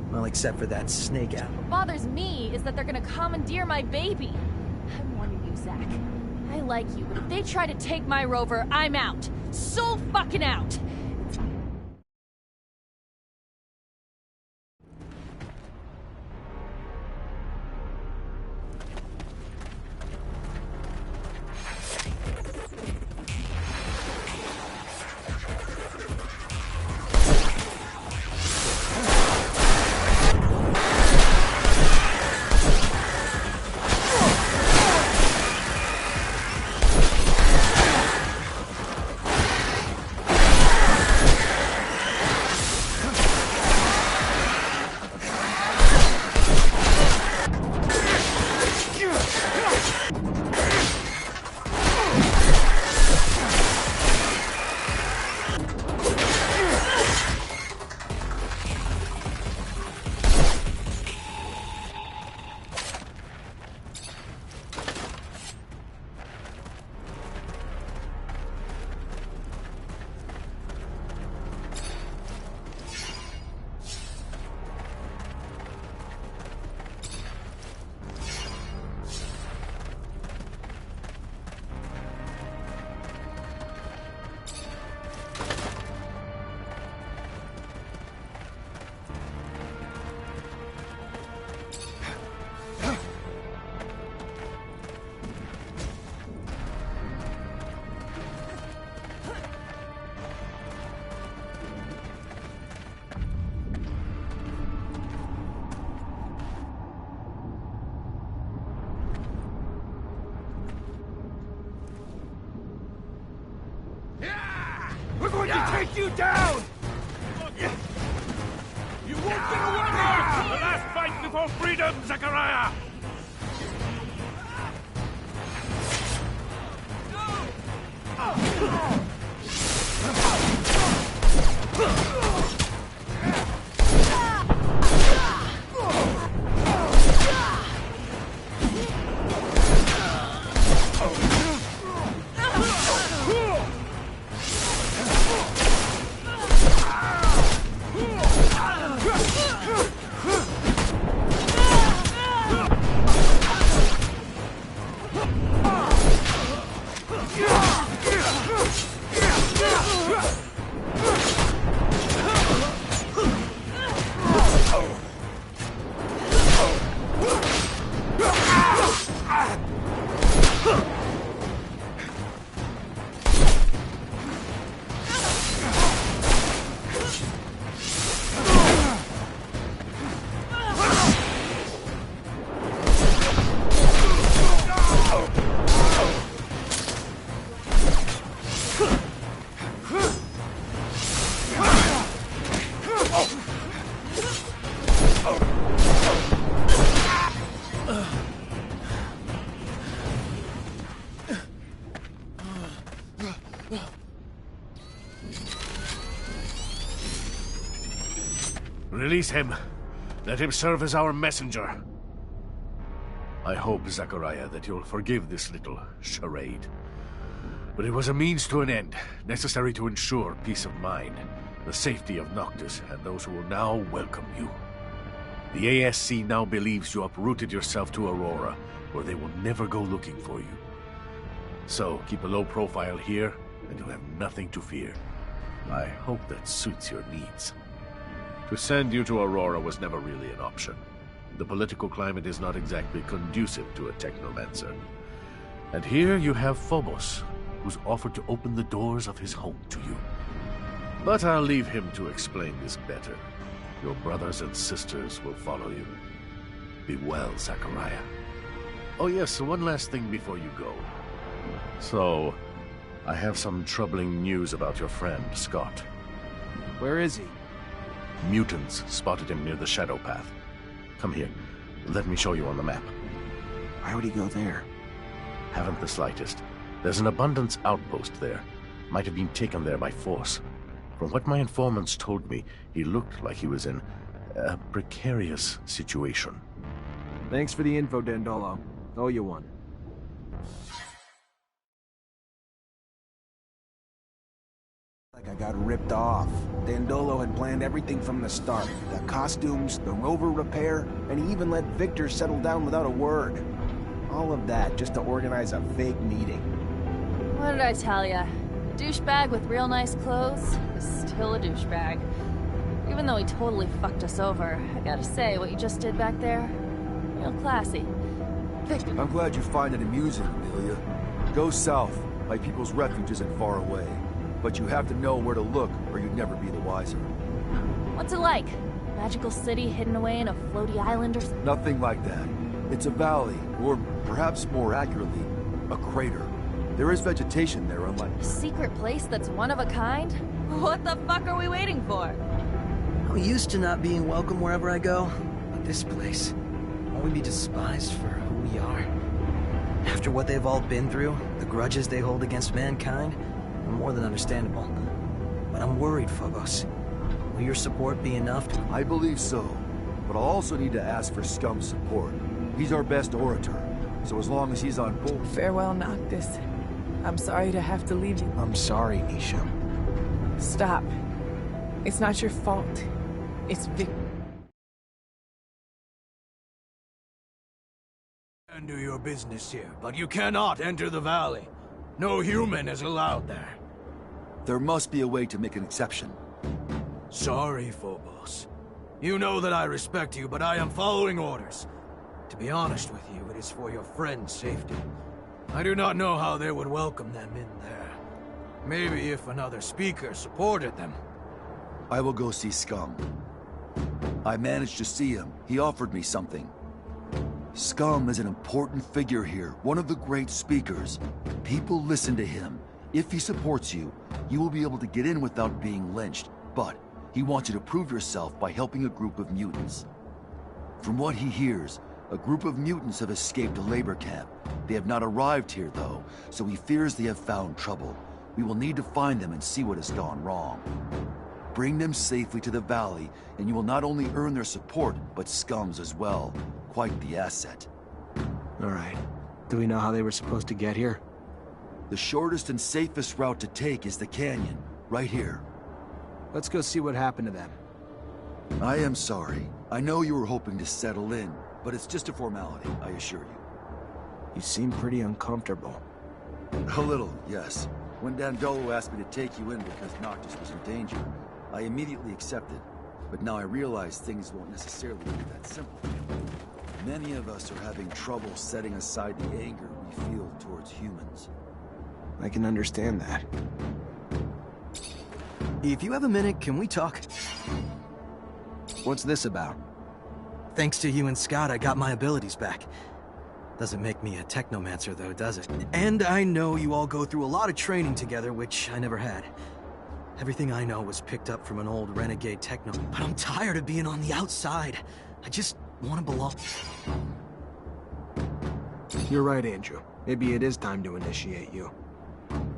Well, except for that snake apple. What bothers me is that they're gonna commandeer my baby. I'm warning you, Zach. I like you, but if they try to take my rover, I'm out. So fucking out! take you down! You won't get away! The last fight before freedom, Zachariah! Release him. Let him serve as our messenger. I hope, Zachariah, that you'll forgive this little charade. But it was a means to an end, necessary to ensure peace of mind, the safety of Noctis, and those who will now welcome you. The ASC now believes you uprooted yourself to Aurora, where they will never go looking for you. So, keep a low profile here, and you'll have nothing to fear. I hope that suits your needs. To send you to Aurora was never really an option. The political climate is not exactly conducive to a Technomancer. And here you have Phobos, who's offered to open the doors of his home to you. But I'll leave him to explain this better. Your brothers and sisters will follow you. Be well, Zachariah. Oh yes, one last thing before you go. So, I have some troubling news about your friend, Scott. Where is he? Mutants spotted him near the Shadow Path. Come here. Let me show you on the map. Why would he go there? Haven't the slightest. There's an abundance outpost there. Might have been taken there by force. From what my informants told me, he looked like he was in a precarious situation. Thanks for the info, Dandolo. Owe you one. Like I got ripped off. Dandolo had planned everything from the start. The costumes, the rover repair, and he even let Victor settle down without a word. All of that just to organize a fake meeting. What did I tell ya? A douchebag with real nice clothes is still a douchebag. Even though he totally fucked us over, I gotta say, what you just did back there, real classy. Victor. I'm glad you find it amusing, Amelia. Go south. My people's refuge isn't far away. But you have to know where to look, or you'd never be the wiser. What's it like? Magical city hidden away in a floaty island or something? Nothing like that. It's a valley, or perhaps more accurately, a crater. There is vegetation there, unlike... A secret place that's one of a kind? What the fuck are we waiting for? I'm used to not being welcome wherever I go, but this place, won't we be despised for who we are? After what they've all been through, the grudges they hold against mankind, more than understandable. But I'm worried, Phobos. Will your support be enough to... I believe so. But I'll also need to ask for Scum's support. He's our best orator. So as long as he's on board... Farewell, Noctis. I'm sorry to have to leave you. I'm sorry, Nisha. Stop. It's not your fault. It's Vic... Do your business here, but you cannot enter the valley. No human is allowed there. There must be a way to make an exception. Sorry, Phobos. You know that I respect you, but I am following orders. To be honest with you, it is for your friend's safety. I do not know how they would welcome them in there. Maybe if another speaker supported them. I will go see Scum. I managed to see him. He offered me something. Scum is an important figure here, one of the great speakers. People listen to him. If he supports you, you will be able to get in without being lynched, but he wants you to prove yourself by helping a group of mutants. From what he hears, a group of mutants have escaped a labor camp. They have not arrived here, though, so he fears they have found trouble. We will need to find them and see what has gone wrong. Bring them safely to the valley, and you will not only earn their support, but Scum's as well. Quite the asset. All right. Do we know how they were supposed to get here? The shortest and safest route to take is the canyon, right here. Let's go see what happened to them. I am sorry. I know you were hoping to settle in, but it's just a formality, I assure you. You seem pretty uncomfortable. A little, yes. When Dandolo asked me to take you in because Noctis was in danger, I immediately accepted. But now I realize things won't necessarily be that simple. Many of us are having trouble setting aside the anger we feel towards humans. I can understand that. If you have a minute, can we talk? What's this about? Thanks to you and Scott, I got my abilities back. Doesn't make me a Technomancer, though, does it? And I know you all go through a lot of training together, which I never had. Everything I know was picked up from an old renegade Techno, but I'm tired of being on the outside. I just want to belong. You're right, Andrew. Maybe it is time to initiate you.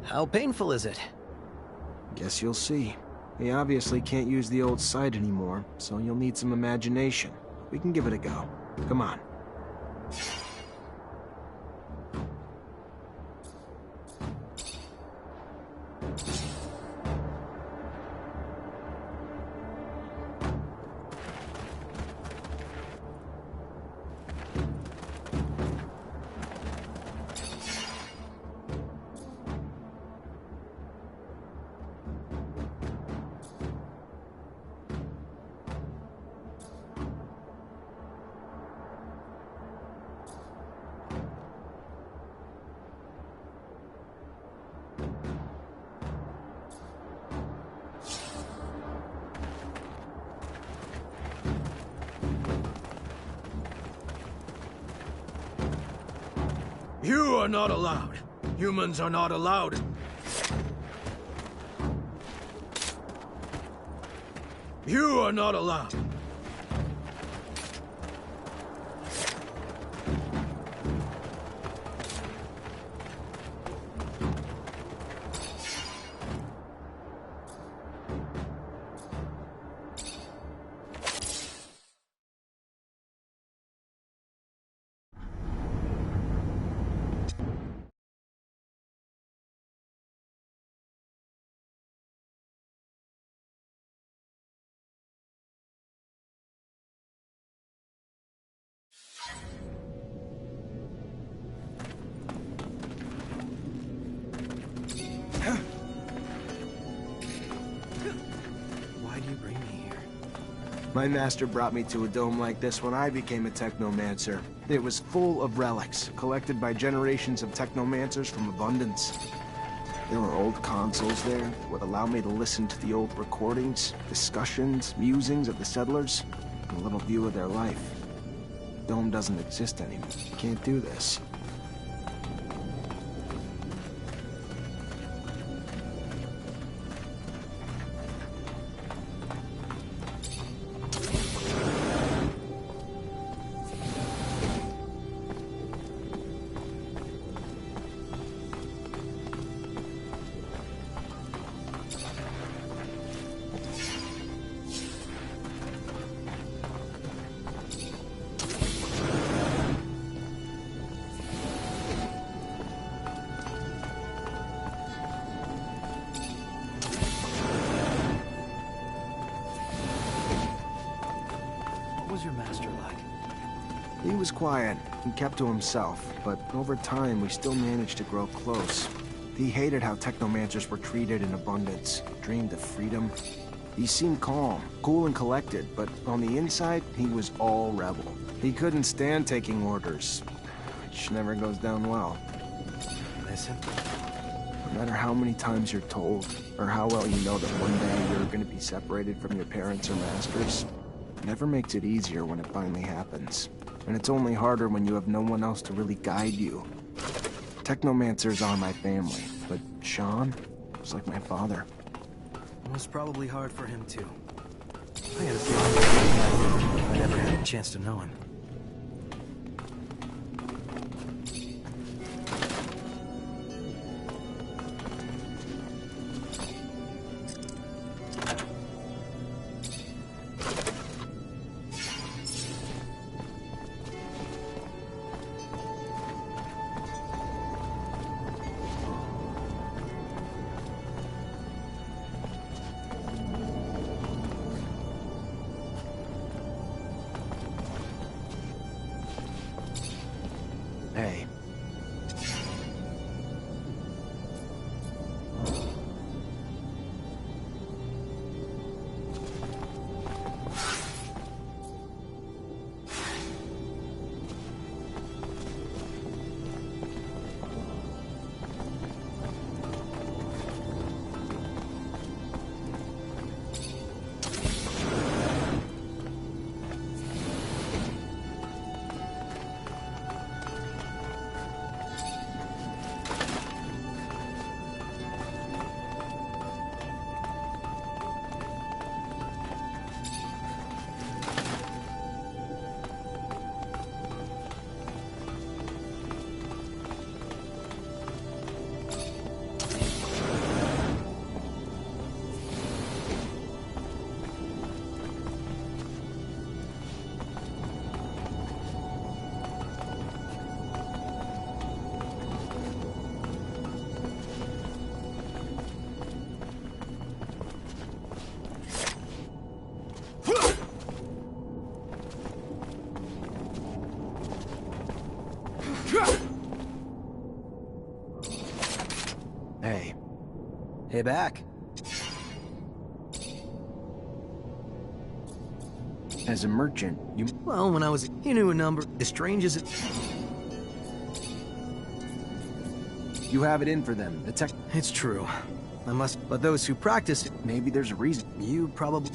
How painful is it? Guess you'll see. He obviously can't use the old sight anymore, so you'll need some imagination. We can give it a go. Come on. You are not allowed. Humans are not allowed. You are not allowed. Why do you bring me here? My master brought me to a dome like this when I became a Technomancer. It was full of relics, collected by generations of Technomancers from Abundance. There were old consoles there that would allow me to listen to the old recordings, discussions, musings of the settlers, and a little view of their life. The dome doesn't exist anymore. Can't do this. What was your master like? He was quiet and kept to himself, but over time we still managed to grow close. He hated how Technomancers were treated in Abundance, dreamed of freedom. He seemed calm, cool and collected, but on the inside, he was all rebel. He couldn't stand taking orders, which never goes down well. Listen. No matter how many times you're told, or how well you know that one day you're going to be separated from your parents or masters, it never makes it easier when it finally happens. And it's only harder when you have no one else to really guide you. Technomancers are my family, but Sean? Just like my father. It was probably hard for him, too. I had a feeling I never had a chance to know him. Hey. Hey. Hey, back. As a merchant, you... Well, when I was... You knew a number. As strange as it... You have it in for them. The tech... It's true. I must... But those who practice it... Maybe there's a reason. You probably...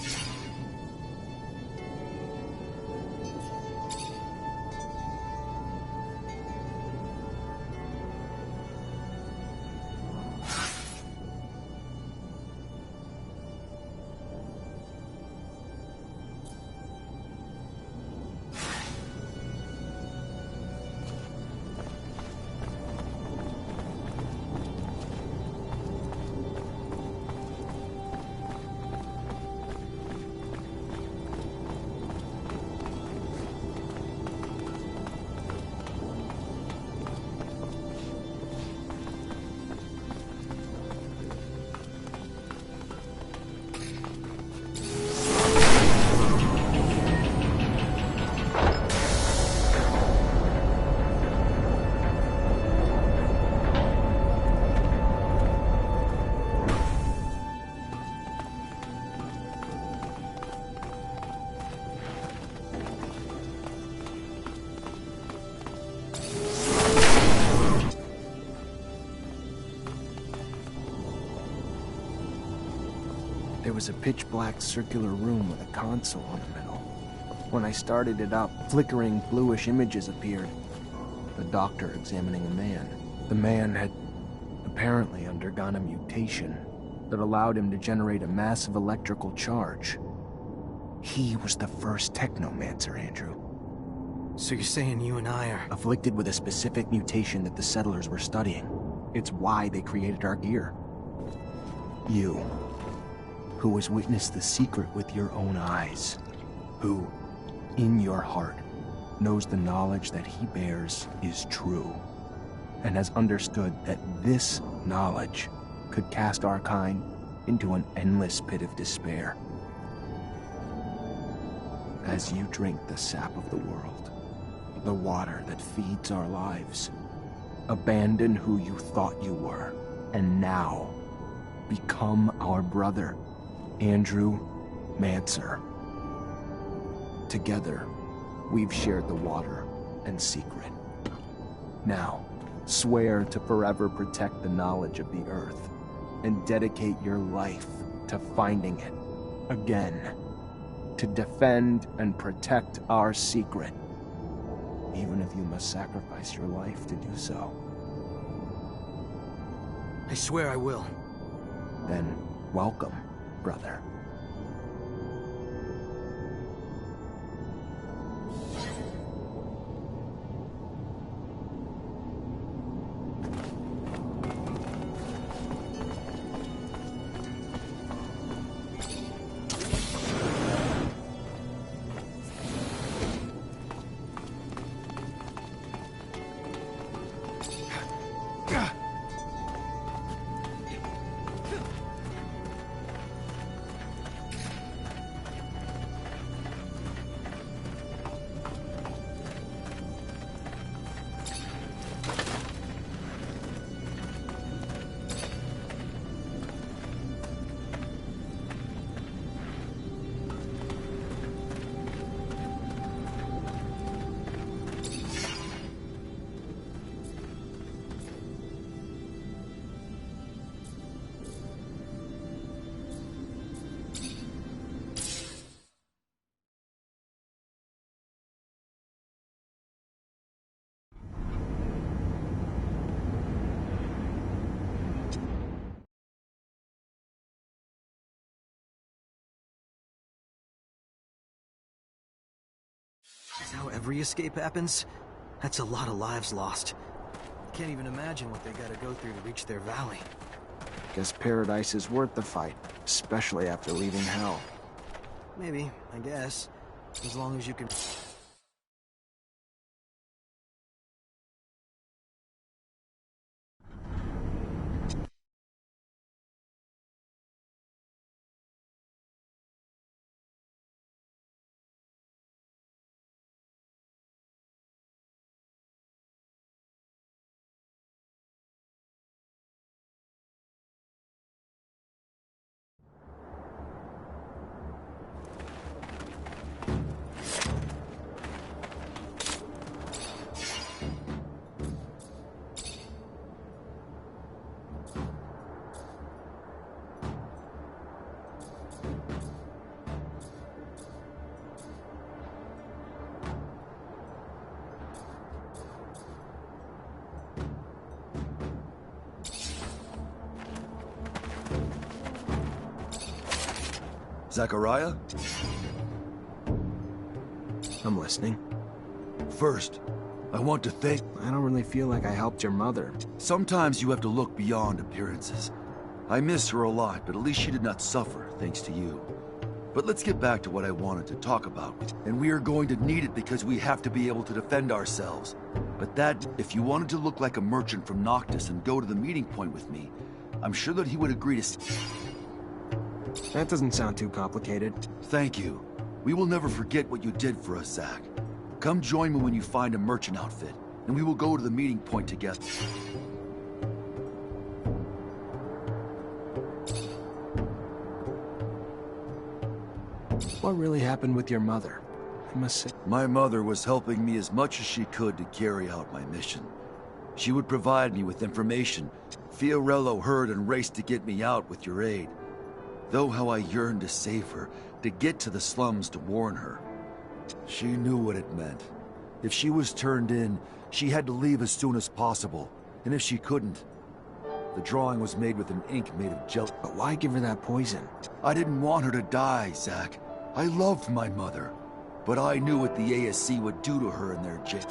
There was a pitch-black circular room with a console in the middle. When I started it up, flickering bluish images appeared. The doctor examining a man. The man had apparently undergone a mutation that allowed him to generate a massive electrical charge. He was the first Technomancer, Andrew. So you're saying you and I are... Afflicted with a specific mutation that the settlers were studying. It's why they created our gear. You, who has witnessed the secret with your own eyes, who, in your heart, knows the knowledge that he bears is true, and has understood that this knowledge could cast our kind into an endless pit of despair. As you drink the sap of the world, the water that feeds our lives, abandon who you thought you were, and now become our brother, Andrew Mancer. Together, we've shared the water and secret. Now, swear to forever protect the knowledge of the Earth, and dedicate your life to finding it again, to defend and protect our secret, even if you must sacrifice your life to do so. I swear I will. Then, welcome, brother. Is how every escape happens? That's a lot of lives lost. Can't even imagine what they gotta go through to reach their valley. Guess paradise is worth the fight, especially after leaving hell. Maybe, I guess. As long as you can... Zachariah? I'm listening. First, I want to thank... I don't really feel like I helped your mother. Sometimes you have to look beyond appearances. I miss her a lot, but at least she did not suffer, thanks to you. But let's get back to what I wanted to talk about. And we are going to need it because we have to be able to defend ourselves. But that, if you wanted to look like a merchant from Noctis and go to the meeting point with me, I'm sure that he would agree to... That doesn't sound too complicated. Thank you. We will never forget what you did for us, Zach. Come join me when you find a merchant outfit, and we will go to the meeting point together. What really happened with your mother? I must say... My mother was helping me as much as she could to carry out my mission. She would provide me with information. Fiorello heard and raced to get me out with your aid. Though how I yearned to save her, to get to the slums to warn her. She knew what it meant. If she was turned in, she had to leave as soon as possible. And if she couldn't, the drawing was made with an ink made of gel. But why give her that poison? I didn't want her to die, Zach. I loved my mother. But I knew what the ASC would do to her in their jail.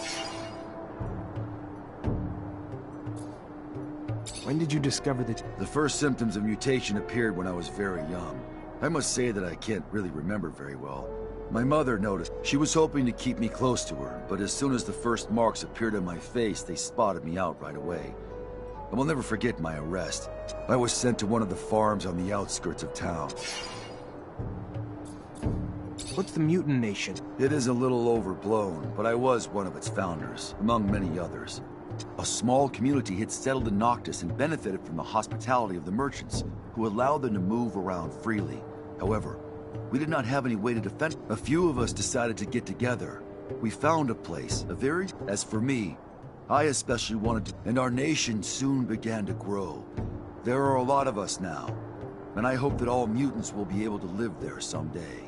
When did you discover that... The first symptoms of mutation appeared when I was very young. I must say that I can't really remember very well. My mother noticed. She was hoping to keep me close to her, but as soon as the first marks appeared on my face, they spotted me out right away. I will never forget my arrest. I was sent to one of the farms on the outskirts of town. What's the Mutant Nation? It is a little overblown, but I was one of its founders, among many others. A small community had settled in Noctis and benefited from the hospitality of the merchants, who allowed them to move around freely. However, we did not have any way to defend. A few of us decided to get together. We found a place, As for me, I especially wanted to, and our nation soon began to grow. There are a lot of us now, and I hope that all mutants will be able to live there someday.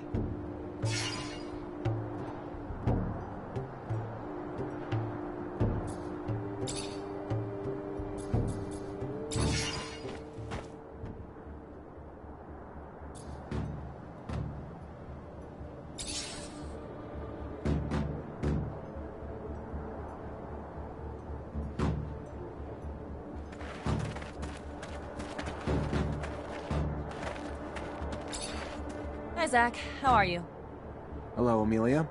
Hi, Zach. How are you? Hello, Amelia.